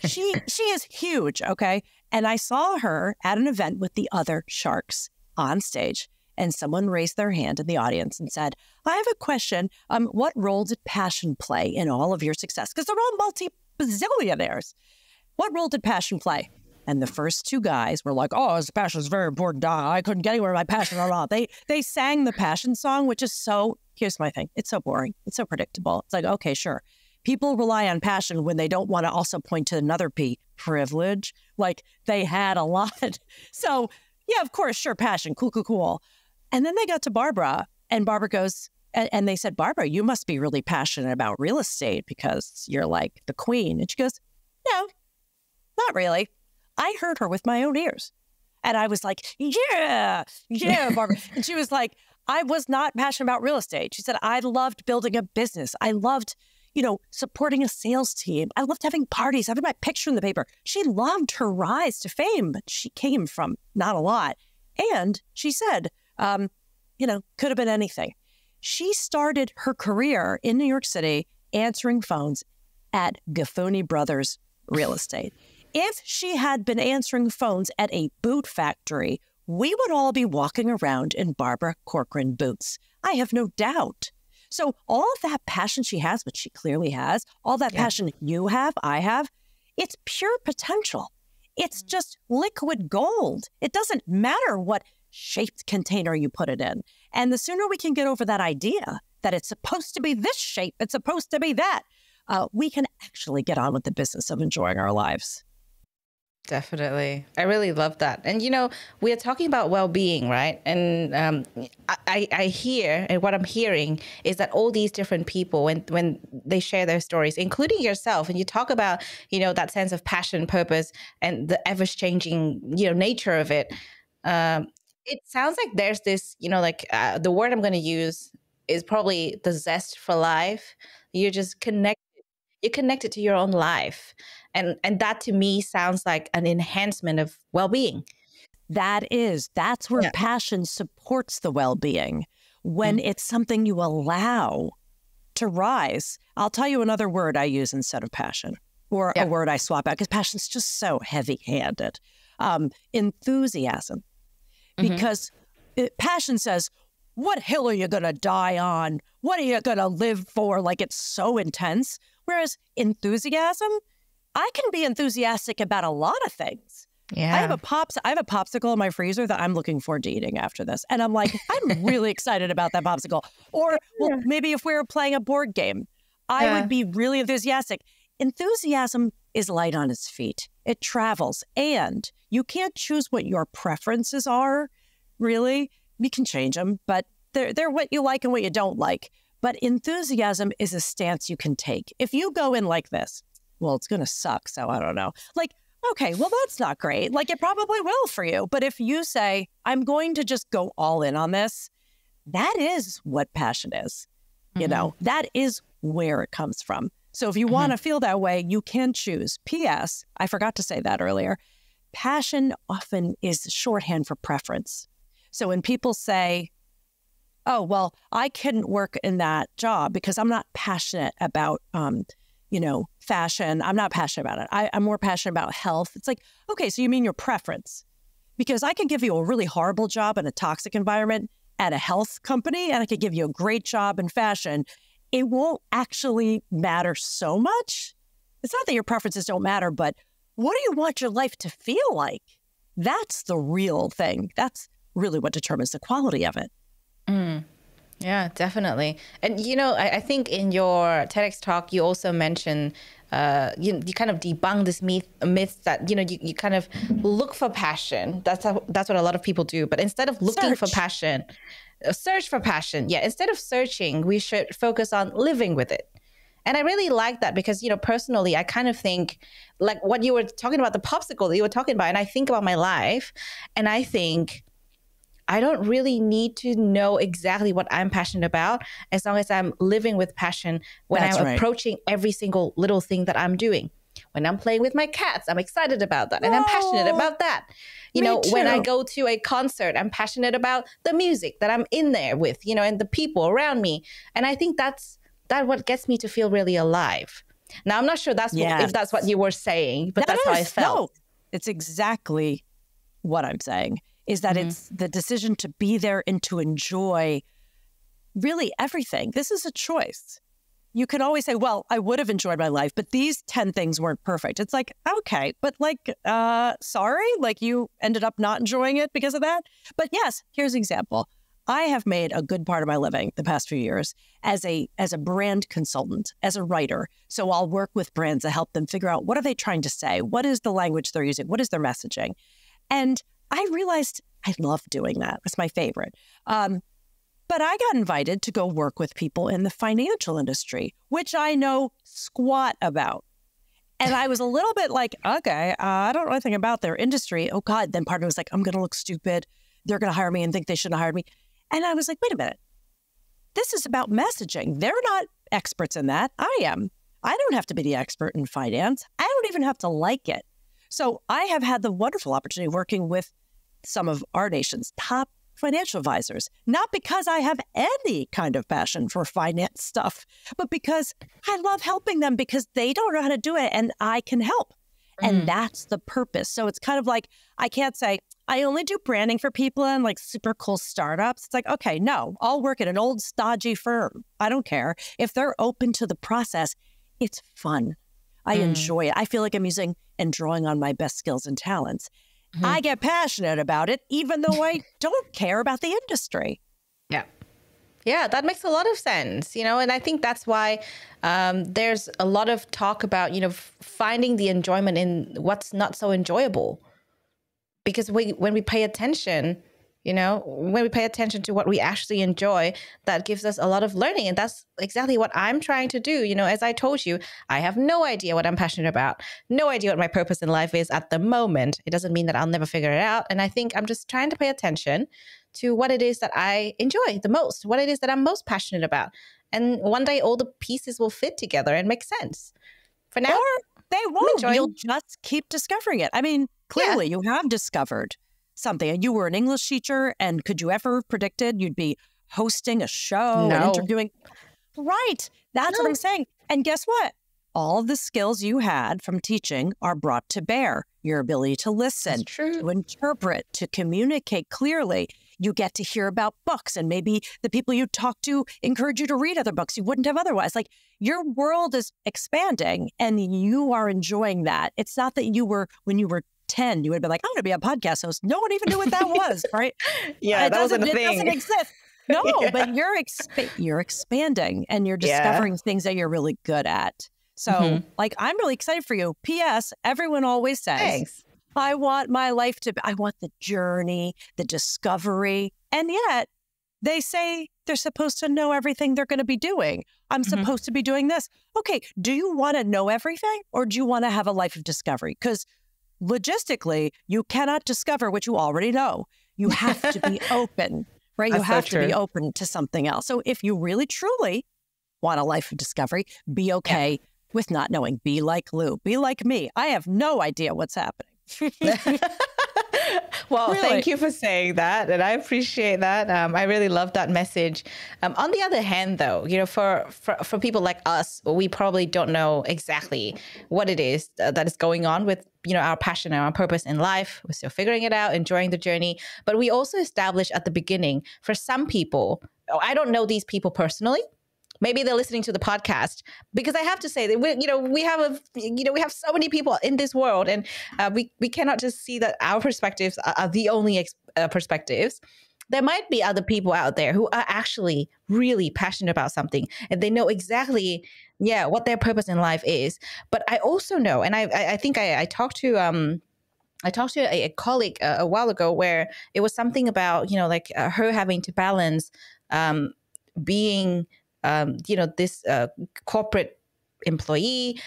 She is huge, okay? And I saw her at an event with the other sharks on stage, and someone raised their hand in the audience and said, I have a question. What role did passion play in all of your success? Because they're all multi-bazillionaires. What role did passion play? And the first two guys were like, oh, his passion is very important. I couldn't get anywhere with my passion at all. They sang the passion song, which is here's my thing. It's so boring. It's so predictable. It's like, okay, sure. People rely on passion when they don't want to also point to another P, privilege. Like they had a lot. So yeah, of course, sure, passion, cool. And then they got to Barbara, and Barbara goes, and they said, Barbara, you must be really passionate about real estate because you're like the queen. And she goes, no, not really. I heard her with my own ears. And I was like, yeah, Barbara. And she was like, I was not passionate about real estate. She said, I loved building a business. I loved, supporting a sales team. I loved having parties, having my picture in the paper. She loved her rise to fame, but she came from not a lot. And she said, could have been anything. She started her career in New York City answering phones at Gaffoni Brothers Real Estate. If she had been answering phones at a boot factory, we would all be walking around in Barbara Corcoran boots. I have no doubt. So all of that passion she has, which she clearly has, all that passion you have, I have, it's pure potential. It's just liquid gold. It doesn't matter what shaped container you put it in. And the sooner we can get over that idea that it's supposed to be this shape, it's supposed to be that, we can actually get on with the business of enjoying our lives. Definitely. I really love that. And, we are talking about well-being, right? And I hear, and what I'm hearing is that all these different people, when they share their stories, including yourself, and you talk about, that sense of passion, purpose, and the ever-changing, nature of it, it sounds like there's this, the word I'm going to use is probably the zest for life. You're just connected to your own life. And that to me sounds like an enhancement of well-being. That's where passion supports the well-being. When it's something you allow to rise. I'll tell you another word I use instead of passion, or a word I swap out, because passion's just so heavy-handed. Enthusiasm. Because passion says, what hill are you going to die on? What are you going to live for? Like, it's so intense. Whereas enthusiasm, I can be enthusiastic about a lot of things. Yeah. I have a popsicle in my freezer that I'm looking forward to eating after this. And I'm like, I'm really excited about that popsicle. Or maybe if we were playing a board game, I would be really enthusiastic. Enthusiasm is light on its feet. It travels. And you can't choose what your preferences are, really. You can change them, but they're what you like and what you don't like. But enthusiasm is a stance you can take. If you go in like this, well, it's going to suck, so I don't know. Like, okay, well, that's not great. Like, it probably will for you. But if you say, I'm going to just go all in on this, that is what passion is. That is where it comes from. So if you want to feel that way, you can choose. P.S., I forgot to say that earlier. Passion often is shorthand for preference. So when people say, oh, well, I couldn't work in that job because I'm not passionate about, fashion. I'm not passionate about it. I'm more passionate about health. It's like, okay, so you mean your preference? Because I can give you a really horrible job in a toxic environment at a health company, and I could give you a great job in fashion. It won't actually matter so much. It's not that your preferences don't matter, but what do you want your life to feel like? That's the real thing. That's really what determines the quality of it. Yeah, definitely. And, I think in your TEDx talk, you also mentioned, you kind of debunk this myth that, you kind of look for passion. That's what a lot of people do. But instead of looking for passion, search for passion. Yeah, instead of searching, we should focus on living with it. And I really like that because, personally, I kind of think like what you were talking about, the popsicle that you were talking about, and I think about my life and I think, I don't really need to know exactly what I'm passionate about as long as I'm living with passion when I'm approaching every single little thing that I'm doing. When I'm playing with my cats, I'm excited about that and I'm passionate about that. When I go to a concert, I'm passionate about the music that I'm in there with, and the people around me. And I think that's what gets me to feel really alive. Now, I'm not sure if that's what you were saying, but that's how I felt. No, it's exactly what I'm saying. Is that it's the decision to be there and to enjoy really everything. This is a choice. You can always say, well, I would have enjoyed my life, but these 10 things weren't perfect. It's like, okay, but sorry, like you ended up not enjoying it because of that. But yes, here's an example. I have made a good part of my living the past few years as a brand consultant, as a writer. So I'll work with brands to help them figure out what are they trying to say? What is the language they're using? What is their messaging? And I realized I love doing that. It's my favorite. But I got invited to go work with people in the financial industry, which I know squat about. And I was a little bit like, okay, I don't know anything about their industry. Oh, God. Then part of me was like, I'm going to look stupid. They're going to hire me and think they shouldn't have hired me. And I was like, wait a minute. This is about messaging. They're not experts in that. I am. I don't have to be the expert in finance. I don't even have to like it. So I have had the wonderful opportunity of working with some of our nation's top financial advisors, not because I have any kind of passion for finance stuff, but because I love helping them because they don't know how to do it and I can help. And that's the purpose. So it's kind of like, I can't say, I only do branding for people and like super cool startups. It's like, okay, no, I'll work at an old stodgy firm. I don't care. If they're open to the process, it's fun. I enjoy it. I feel like I'm using and drawing on my best skills and talents. I get passionate about it, even though I don't care about the industry. Yeah. Yeah, that makes a lot of sense, and I think that's why there's a lot of talk about, finding the enjoyment in what's not so enjoyable. Because when we pay attention, when we pay attention to what we actually enjoy, that gives us a lot of learning. And that's exactly what I'm trying to do. As I told you, I have no idea what I'm passionate about, no idea what my purpose in life is at the moment. It doesn't mean that I'll never figure it out. And I think I'm just trying to pay attention to what it is that I enjoy the most, what it is that I'm most passionate about. And one day all the pieces will fit together and make sense. For now, or they won't. You'll just keep discovering it. I mean, clearly you have discovered something. You were an English teacher, and could you ever have predicted you'd be hosting a show and interviewing? Right. That's what I'm saying. And guess what? All of the skills you had from teaching are brought to bear. Your ability to listen, to interpret, to communicate clearly. You get to hear about books, and maybe the people you talk to encourage you to read other books you wouldn't have otherwise. Like, your world is expanding and you are enjoying that. It's not that when you were 10, you would have been like, I'm going to be a podcast host. No one even knew what that was, right? Yeah, that wasn't a thing. It doesn't exist. No, but you're expanding and you're discovering things that you're really good at. So like, I'm really excited for you. P.S. Everyone always says, thanks. I want my life I want the journey, the discovery. And yet they say they're supposed to know everything they're going to be doing. I'm supposed to be doing this. Okay, do you want to know everything, or do you want to have a life of discovery? Because logistically, you cannot discover what you already know. You have to be open, right? You have to be open to something else. So if you really, truly want a life of discovery, be okay with not knowing. Be like Lou. Be like me. I have no idea what's happening. Well, thank you for saying that. And I appreciate that. I really love that message. On the other hand, though, for people like us, we probably don't know exactly what it is that is going on with, our passion and our purpose in life. We're still figuring it out, enjoying the journey. But we also established at the beginning, for some people, I don't know these people personally. Maybe they're listening to the podcast, because I have to say that we have so many people in this world, and we cannot just see that our perspectives are the only perspectives. There might be other people out there who are actually really passionate about something, and they know exactly what their purpose in life is. But I also know, and I think I talked to a colleague a while ago, where it was something about her having to balance being this corporate employee,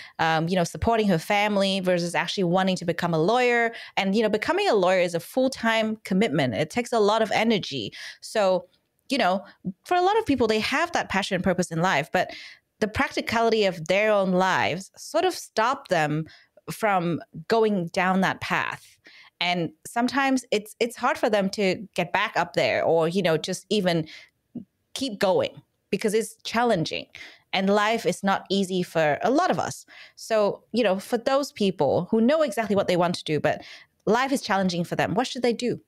supporting her family versus actually wanting to become a lawyer. And, becoming a lawyer is a full-time commitment. It takes a lot of energy. So, for a lot of people, they have that passion and purpose in life, but the practicality of their own lives sort of stop them from going down that path. And sometimes it's hard for them to get back up there, or, just even keep going, because it's challenging and life is not easy for a lot of us. So, for those people who know exactly what they want to do, but life is challenging for them, what should they do?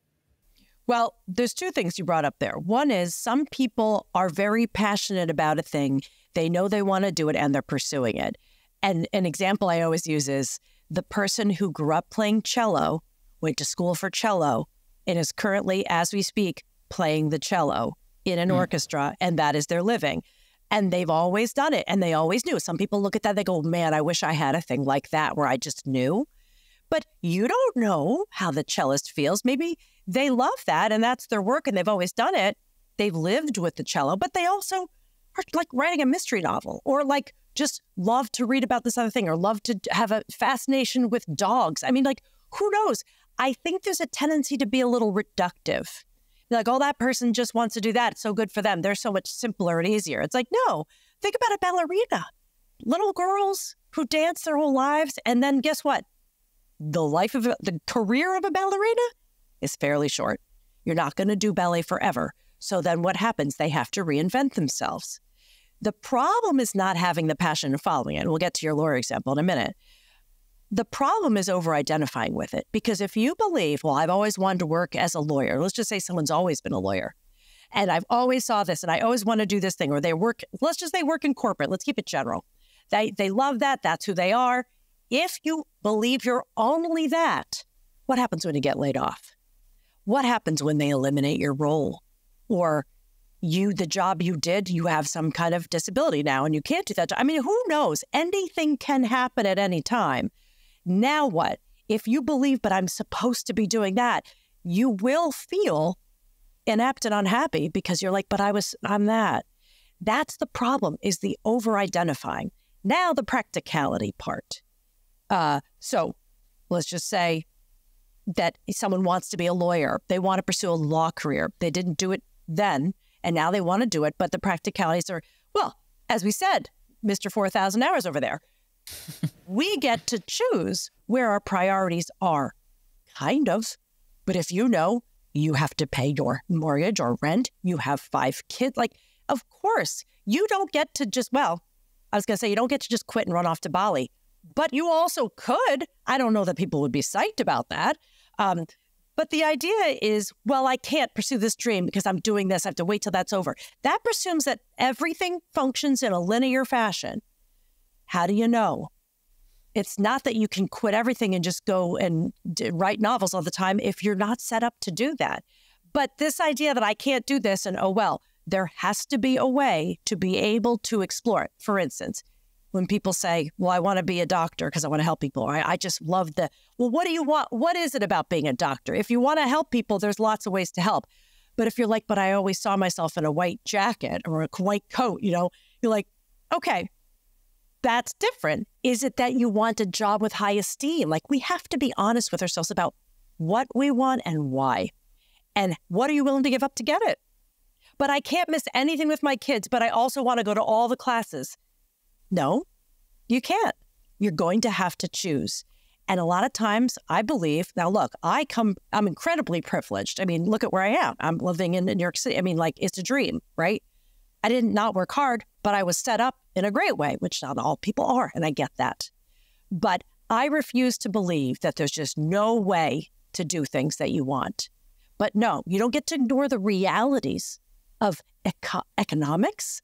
Well, there's two things you brought up there. One is, some people are very passionate about a thing. They know they want to do it and they're pursuing it. And an example I always use is the person who grew up playing cello, went to school for cello, and is currently, as we speak, playing the cello in an orchestra, and that is their living. And they've always done it, and they always knew. Some people look at that, they go, man, I wish I had a thing like that where I just knew. But you don't know how the cellist feels. Maybe they love that, and that's their work, and they've always done it. They've lived with the cello, but they also are like writing a mystery novel, or like just love to read about this other thing, or love to have a fascination with dogs. I mean, like, who knows? I think there's a tendency to be a little reductive. Like, oh, that person just wants to do that. It's so good for them. They're so much simpler and easier. It's like, no, think about a ballerina. Little girls who dance their whole lives. And then guess what? The career of a ballerina is fairly short. You're not going to do ballet forever. So then what happens? They have to reinvent themselves. The problem is not having the passion and following it. And we'll get to your lawyer example in a minute. The problem is over-identifying with it. Because if you believe, well, I've always wanted to work as a lawyer. Let's just say someone's always been a lawyer. And I've always saw this, and I always want to do this thing. Or they work in corporate. Let's keep it general. They love that. That's who they are. If you believe you're only that, what happens when you get laid off? What happens when they eliminate your role? Or the job you did, you have some kind of disability now and you can't do that. I mean, who knows? Anything can happen at any time. Now what? If you believe, but I'm supposed to be doing that, you will feel inept and unhappy because you're like, but I'm that. That's the problem, is the over-identifying. Now the practicality part. So let's just say that someone wants to be a lawyer. They want to pursue a law career. They didn't do it then, and now they want to do it, but the practicalities are, well, as we said, Mr. 4,000 hours over there. We get to choose where our priorities are, kind of. But if you know you have to pay your mortgage or rent, you have 5 kids, like, of course, you don't get to just, well, I was going to say, you don't get to just quit and run off to Bali. But you also could. I don't know that people would be psyched about that. But the idea is, well, I can't pursue this dream because I'm doing this. I have to wait till that's over. That presumes that everything functions in a linear fashion. How do you know? It's not that you can quit everything and just go and write novels all the time if you're not set up to do that. But this idea that I can't do this and, oh, well, there has to be a way to be able to explore it. For instance, when people say, well, I want to be a doctor because I want to help people. I just love well, what do you want? What is it about being a doctor? If you want to help people, there's lots of ways to help. But if you're like, but I always saw myself in a white jacket or a white coat, you're like, okay, that's different. Is it that you want a job with high esteem? Like, we have to be honest with ourselves about what we want and why. And what are you willing to give up to get it? But I can't miss anything with my kids, but I also want to go to all the classes. No, you can't. You're going to have to choose. And a lot of times I believe, now look, I'm incredibly privileged. I mean, look at where I am. I'm living in New York City. I mean, like, it's a dream, right? I did not work hard, but I was set up in a great way, which not all people are. And I get that. But I refuse to believe that there's just no way to do things that you want. But no, you don't get to ignore the realities of economics,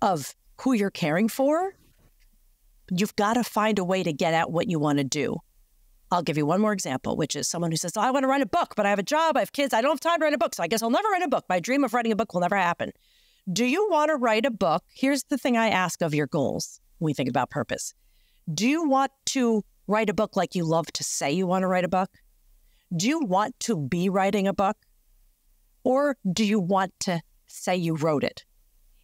of who you're caring for. You've got to find a way to get at what you want to do. I'll give you one more example, which is someone who says, oh, I want to write a book, but I have a job, I have kids, I don't have time to write a book, so I guess I'll never write a book. My dream of writing a book will never happen. Do you want to write a book? Here's the thing I ask of your goals when we think about purpose. Do you want to write a book like you love to say you want to write a book? Do you want to be writing a book? Or do you want to say you wrote it?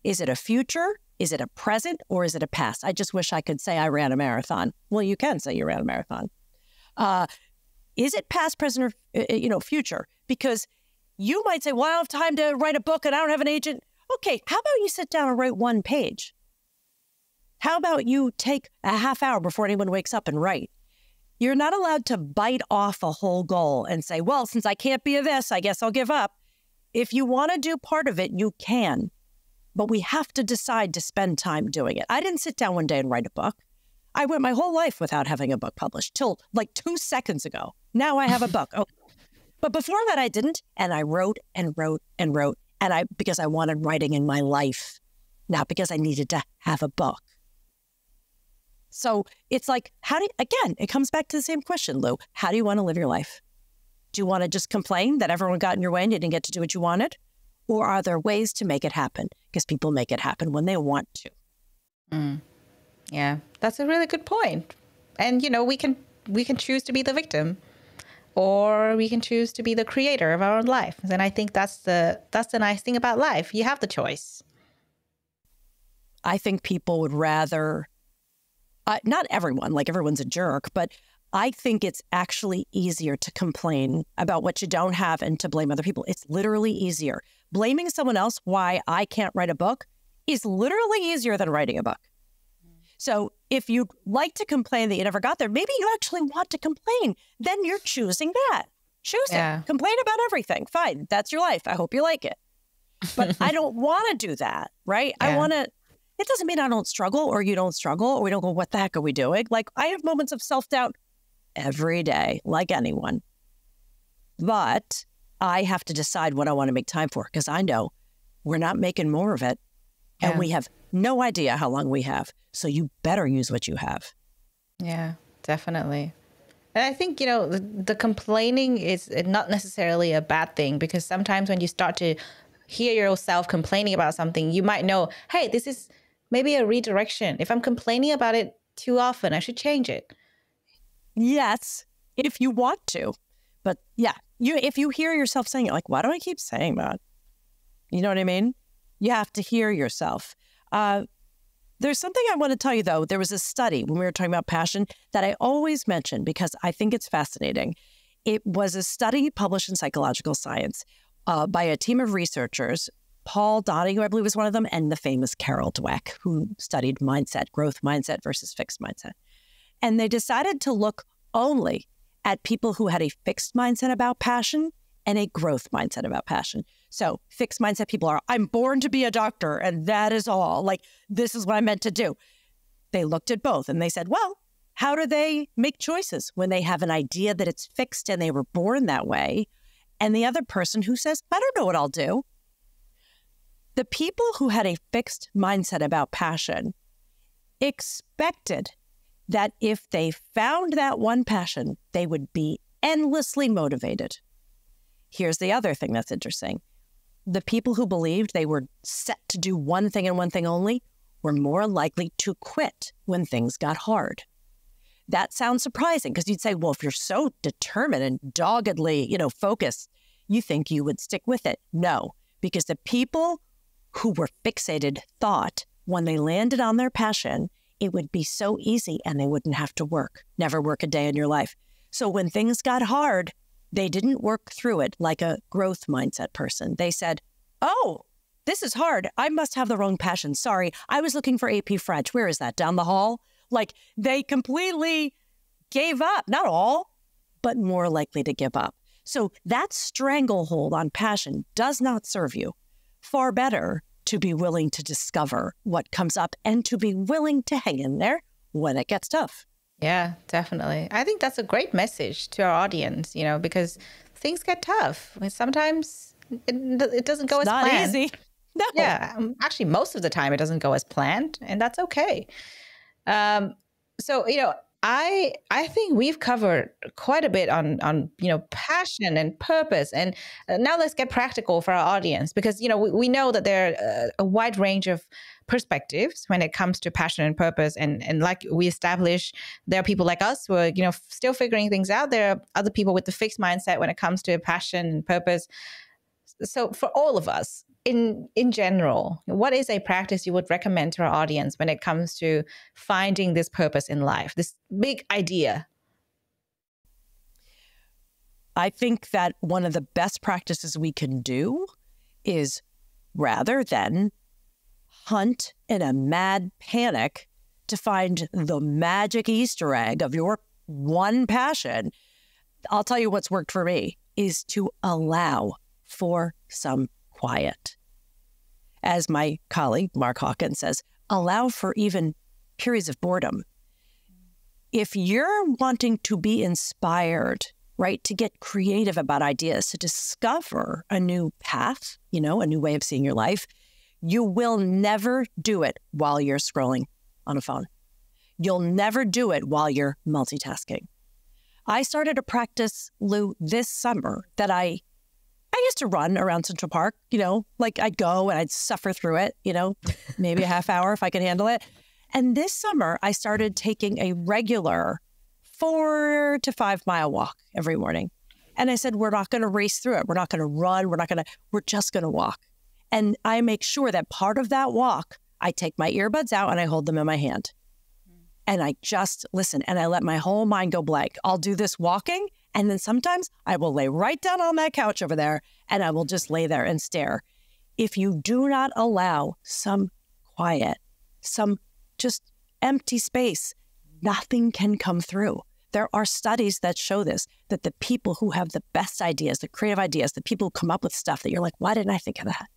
Is it a future? Is it a present? Or is it a past? I just wish I could say I ran a marathon. Well, you can say you ran a marathon. Is it past, present, or future? Because you might say, well, I don't have time to write a book and I don't have an agent. Okay, how about you sit down and write 1 page? How about you take a half hour before anyone wakes up and write? You're not allowed to bite off a whole goal and say, well, since I can't be a this, I guess I'll give up. If you want to do part of it, you can. But we have to decide to spend time doing it. I didn't sit down one day and write a book. I went my whole life without having a book published till like 2 seconds ago. Now I have a book. Oh. But before that, I didn't. And I wrote and wrote and wrote. And because I wanted writing in my life, not because I needed to have a book. So it's like, again, it comes back to the same question, Lou. How do you want to live your life? Do you want to just complain that everyone got in your way and you didn't get to do what you wanted? Or are there ways to make it happen? Because people make it happen when they want to. Yeah, that's a really good point. And, we can choose to be the victim, or we can choose to be the creator of our own life. And I think that's the nice thing about life. You have the choice. I think people would rather, not everyone, like everyone's a jerk, but I think it's actually easier to complain about what you don't have and to blame other people. It's literally easier. Blaming someone else why I can't write a book is literally easier than writing a book. So if you'd like to complain that you never got there, maybe you actually want to complain. Then you're choosing that. Choose it. Complain about everything. Fine. That's your life. I hope you like it. But I don't want to do that, right? I want to, it doesn't mean I don't struggle or you don't struggle or we don't go, what the heck are we doing? Like, I have moments of self-doubt every day, like anyone. But I have to decide what I want to make time for, because I know we're not making more of it. And we have no idea how long we have. So you better use what you have. Yeah, definitely. And I think, the complaining is not necessarily a bad thing, because sometimes when you start to hear yourself complaining about something, you might know, hey, this is maybe a redirection. If I'm complaining about it too often, I should change it. Yes, if you want to. But yeah, if you hear yourself saying it, like, why do I keep saying that? You know what I mean? You have to hear yourself. There's something I want to tell you, though. There was a study when we were talking about passion that I always mention because I think it's fascinating. It was a study published in Psychological Science by a team of researchers, Paul Donahue, I believe, was one of them, and the famous Carol Dweck, who studied mindset, growth mindset versus fixed mindset. And they decided to look only at people who had a fixed mindset about passion and a growth mindset about passion. So fixed mindset people are, I'm born to be a doctor, and that is all. Like, this is what I'm meant to do. They looked at both and they said, well, how do they make choices when they have an idea that it's fixed and they were born that way? And the other person who says, I don't know what I'll do. The people who had a fixed mindset about passion expected that if they found that one passion, they would be endlessly motivated. Here's the other thing that's interesting. The people who believed they were set to do one thing and one thing only were more likely to quit when things got hard. That sounds surprising because you'd say, well, if you're so determined and doggedly, focused, you think you would stick with it. No, because the people who were fixated thought when they landed on their passion, it would be so easy and they wouldn't have to work, never work a day in your life. So when things got hard, they didn't work through it like a growth mindset person. They said, oh, this is hard. I must have the wrong passion. Sorry, I was looking for AP French. Where is that? Down the hall? Like, they completely gave up. Not all, but more likely to give up. So that stranglehold on passion does not serve you. Far better to be willing to discover what comes up and to be willing to hang in there when it gets tough. Yeah, definitely. I think that's a great message to our audience, because things get tough. It doesn't go as planned. It's not easy. No. Yeah, actually, most of the time it doesn't go as planned, and that's okay. So, I think we've covered quite a bit on passion and purpose. And now let's get practical for our audience, because, we know that there are a wide range of perspectives when it comes to passion and purpose. And like we established, there are people like us who are, still figuring things out. There are other people with the fixed mindset when it comes to passion and purpose. So for all of us, in general, what is a practice you would recommend to our audience when it comes to finding this purpose in life, this big idea? I think that one of the best practices we can do is, rather than hunt in a mad panic to find the magic Easter egg of your one passion, I'll tell you what's worked for me, is to allow for some quiet. As my colleague, Mark Hawkins, says, allow for even periods of boredom. If you're wanting to be inspired, right, to get creative about ideas, to discover a new path, a new way of seeing your life, you will never do it while you're scrolling on a phone. You'll never do it while you're multitasking. I started a practice, Lou, this summer that I used to run around Central Park, like I'd go and I'd suffer through it, maybe a half hour if I could handle it. And this summer, I started taking a regular 4 to 5 mile walk every morning. And I said, we're not going to race through it. We're not going to run. We're just going to walk. And I make sure that part of that walk, I take my earbuds out and I hold them in my hand. And I just listen and I let my whole mind go blank. I'll do this walking. And then sometimes I will lay right down on that couch over there and I will just lay there and stare. If you do not allow some quiet, some just empty space, nothing can come through There are studies that show this, that the people who have the best ideas, the creative ideas, the people who come up with stuff that you're like, why didn't I think of that?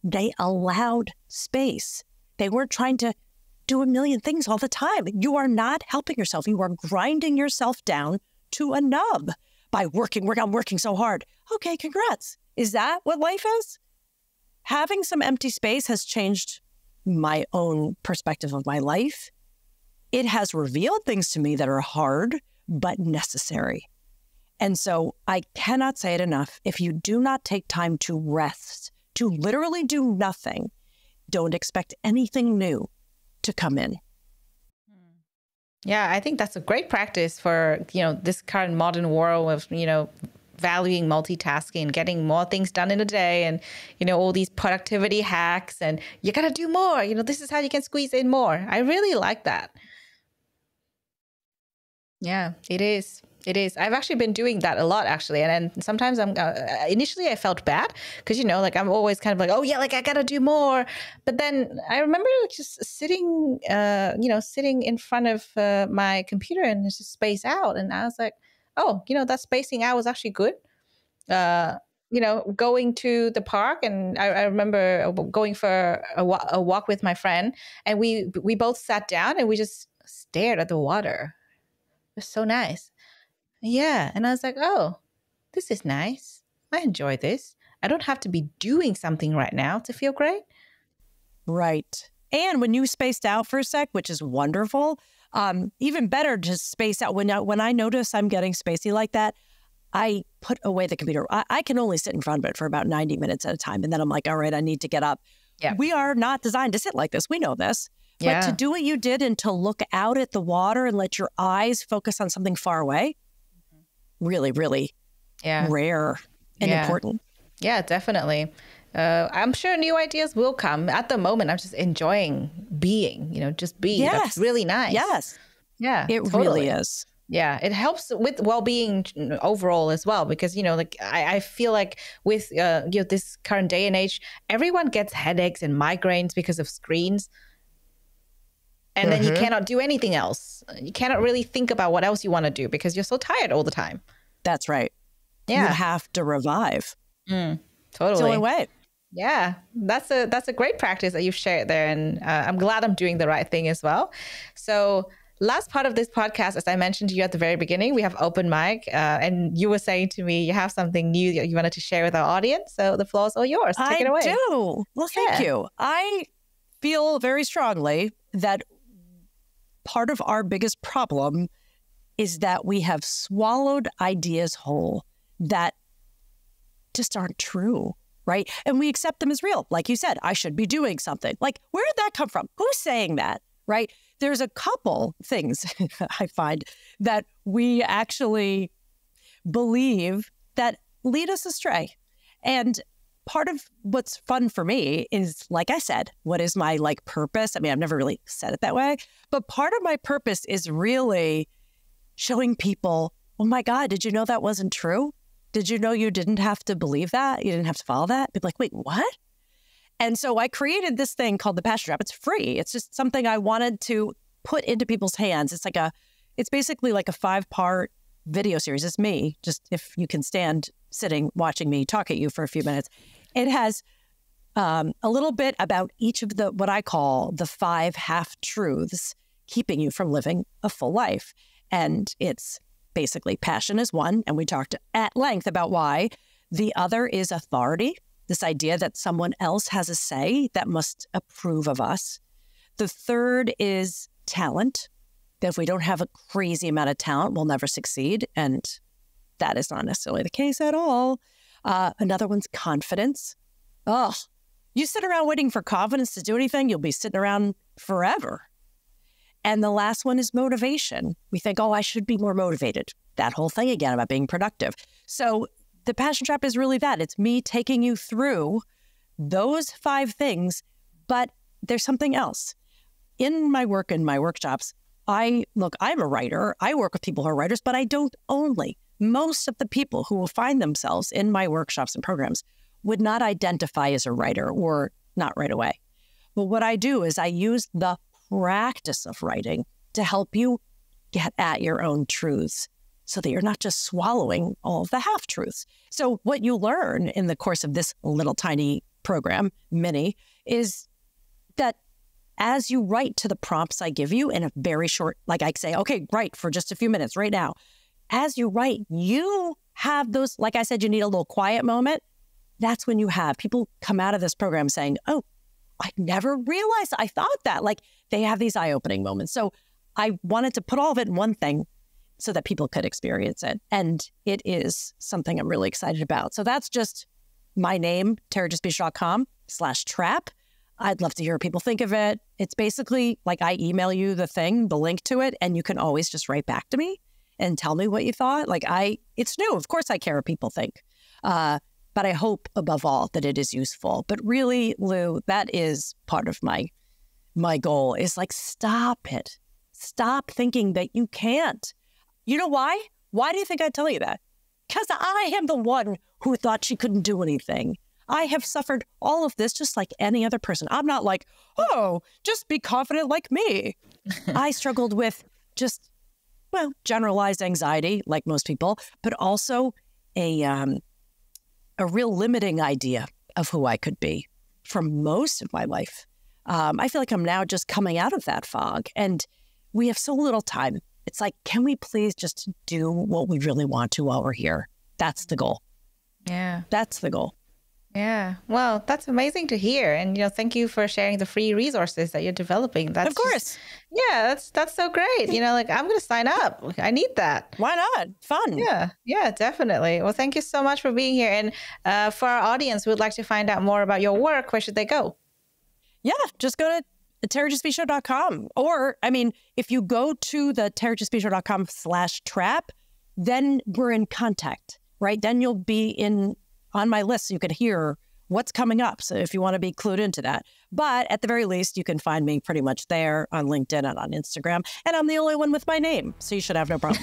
They allowed space. They weren't trying to do a million things all the time. You are not helping yourself. You are grinding yourself down to a nub by working. I'm working so hard. Okay, congrats. Is that what life is? Having some empty space has changed my own perspective of my life. It has revealed things to me that are hard, but necessary. And so I cannot say it enough. If you do not take time to rest, to literally do nothing, don't expect anything new to come in. Yeah, I think that's a great practice for, this current modern world of, valuing multitasking, getting more things done in a day, and, all these productivity hacks, and you got to do more. This is how you can squeeze in more. I really like that. Yeah, it is. It is. I've actually been doing that a lot, actually. And then sometimes initially I felt bad because, I'm always kind of like, oh yeah, I got to do more. But then I remember just sitting in front of my computer and just space out. And I was like, oh, that spacing out was actually good. Going to the park, and I remember going for a walk with my friend, and we both sat down and we just stared at the water. It was so nice. Yeah. And I was like, oh, this is nice. I enjoy this. I don't have to be doing something right now to feel great. Right. And when you spaced out for a sec, which is wonderful, even better to space out. When I notice I'm getting spacey like that, I put away the computer. I can only sit in front of it for about 90 minutes at a time. And then I'm like, all right, I need to get up. Yeah. We are not designed to sit like this. We know this. But to do what you did and to look out at the water and let your eyes focus on something far away, really, really rare and important. Yeah, definitely. I'm sure new ideas will come. At the moment, I'm just enjoying being, just be. Yes. That's really nice. Yes. Yeah, it really is. Yeah, it helps with well-being overall as well, because, I feel like with, this current day and age, everyone gets headaches and migraines because of screens. And then you cannot do anything else. You cannot really think about what else you want to do because you're so tired all the time. That's right. Yeah. You have to revive. Totally. It's the only way. Yeah, that's a great practice that you've shared there. And I'm glad I'm doing the right thing as well. So last part of this podcast, as I mentioned to you at the very beginning, we have open mic. And you were saying to me, you have something new that you wanted to share with our audience. So the floor is all yours. Take it away. I do. Well, thank you. I feel very strongly that part of our biggest problem is that we have swallowed ideas whole that just aren't true, right? And we accept them as real. Like you said, I should be doing something. Like, where did that come from? Who's saying that, right? There's a couple things I find that we actually believe that lead us astray. And part of what's fun for me is, like I said, what is my purpose? I mean, I've never really said it that way, but part of my purpose is really showing people, oh my God, did you know that wasn't true? Did you know you didn't have to believe that? You didn't have to follow that? Be like, wait, what? And so I created this thing called the Passion Trap. It's free. It's just something I wanted to put into people's hands. It's basically like a 5-part video series. It's me, just if you can stand sitting, watching me talk at you for a few minutes. It has a little bit about each of what I call the 5 half-truths keeping you from living a full life. And it's basically passion is one, and we talked at length about why. The other is authority, this idea that someone else has a say that must approve of us. The third is talent, that if we don't have a crazy amount of talent, we'll never succeed. And that is not necessarily the case at all. Another one's confidence. Oh, you sit around waiting for confidence to do anything, you'll be sitting around forever. And the last one is motivation. We think, oh, I should be more motivated. That whole thing again about being productive. So the Passion Trap is really that. It's me taking you through those 5 things, but there's something else. In my work, in my workshops, I'm a writer. I work with people who are writers, but I don't only. Most of the people who will find themselves in my workshops and programs would not identify as a writer, or not right away. But what I do is I use the practice of writing to help you get at your own truths so that you're not just swallowing all of the half-truths. So what you learn in the course of this little tiny program, mini, is that as you write to the prompts I give you in a very short, like I say, okay, write for just a few minutes right now. As you write, you have those, like I said, you need a little quiet moment. That's when you have people come out of this program saying, oh, I never realized I thought that. Like they have these eye-opening moments. So I wanted to put all of it in one thing so that people could experience it. And it is something I'm really excited about. So that's just my name, territrespicio.com/trap. I'd love to hear what people think of it. It's basically like I email you the thing, the link to it, and you can always just write back to me and tell me what you thought. It's new. Of course I care what people think. But I hope above all that it is useful. But really, Lou, that is part of my goal is like, stop it. Stop thinking that you can't. You know why? Why do you think I tell you that? Because I am the one who thought she couldn't do anything. I have suffered all of this just like any other person. I'm not like, oh, just be confident like me. I struggled with just, generalized anxiety like most people, but also a real limiting idea of who I could be for most of my life. I feel like I'm now just coming out of that fog and we have so little time. It's like, can we please just do what we really want to while we're here? That's the goal. Yeah. That's the goal. Yeah. Well, that's amazing to hear. And, thank you for sharing the free resources that you're developing. That's of course. That's so great. I'm going to sign up. I need that. Why not? Fun. Yeah, definitely. Well, thank you so much for being here. And for our audience who would like to find out more about your work, where should they go? Yeah, just go to territrespicio.com. Or, if you go to the territrespicio.com/trap, then we're in contact, right? Then you'll be on my list so you can hear what's coming up. So if you want to be clued into that. But at the very least, you can find me pretty much there on LinkedIn and on Instagram. And I'm the only one with my name, so you should have no problem.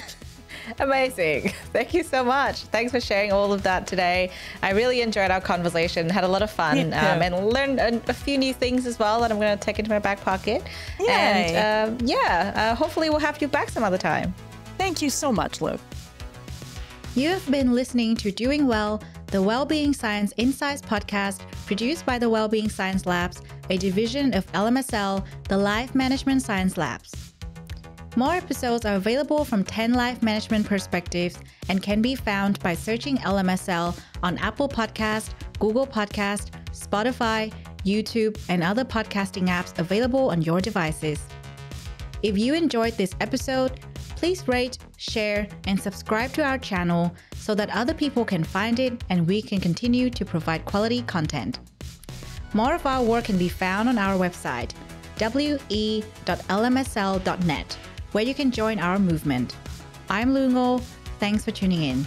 Amazing. Thank you so much. Thanks for sharing all of that today. I really enjoyed our conversation, had a lot of fun, and learned a few new things as well that I'm going to take into my back pocket. Yay. And hopefully we'll have you back some other time. Thank you so much, Lou. You have been listening to Doing Well, the Wellbeing Science Insights podcast produced by the Wellbeing Science Labs, a division of LMSL, the Life Management Science Labs. More episodes are available from 10 life management perspectives and can be found by searching LMSL on Apple Podcast, Google Podcast, Spotify, YouTube, and other podcasting apps available on your devices. If you enjoyed this episode, please rate, share, and subscribe to our channel so that other people can find it and we can continue to provide quality content. More of our work can be found on our website, we.lmsl.net, where you can join our movement. I'm Lu Ngo. Thanks for tuning in.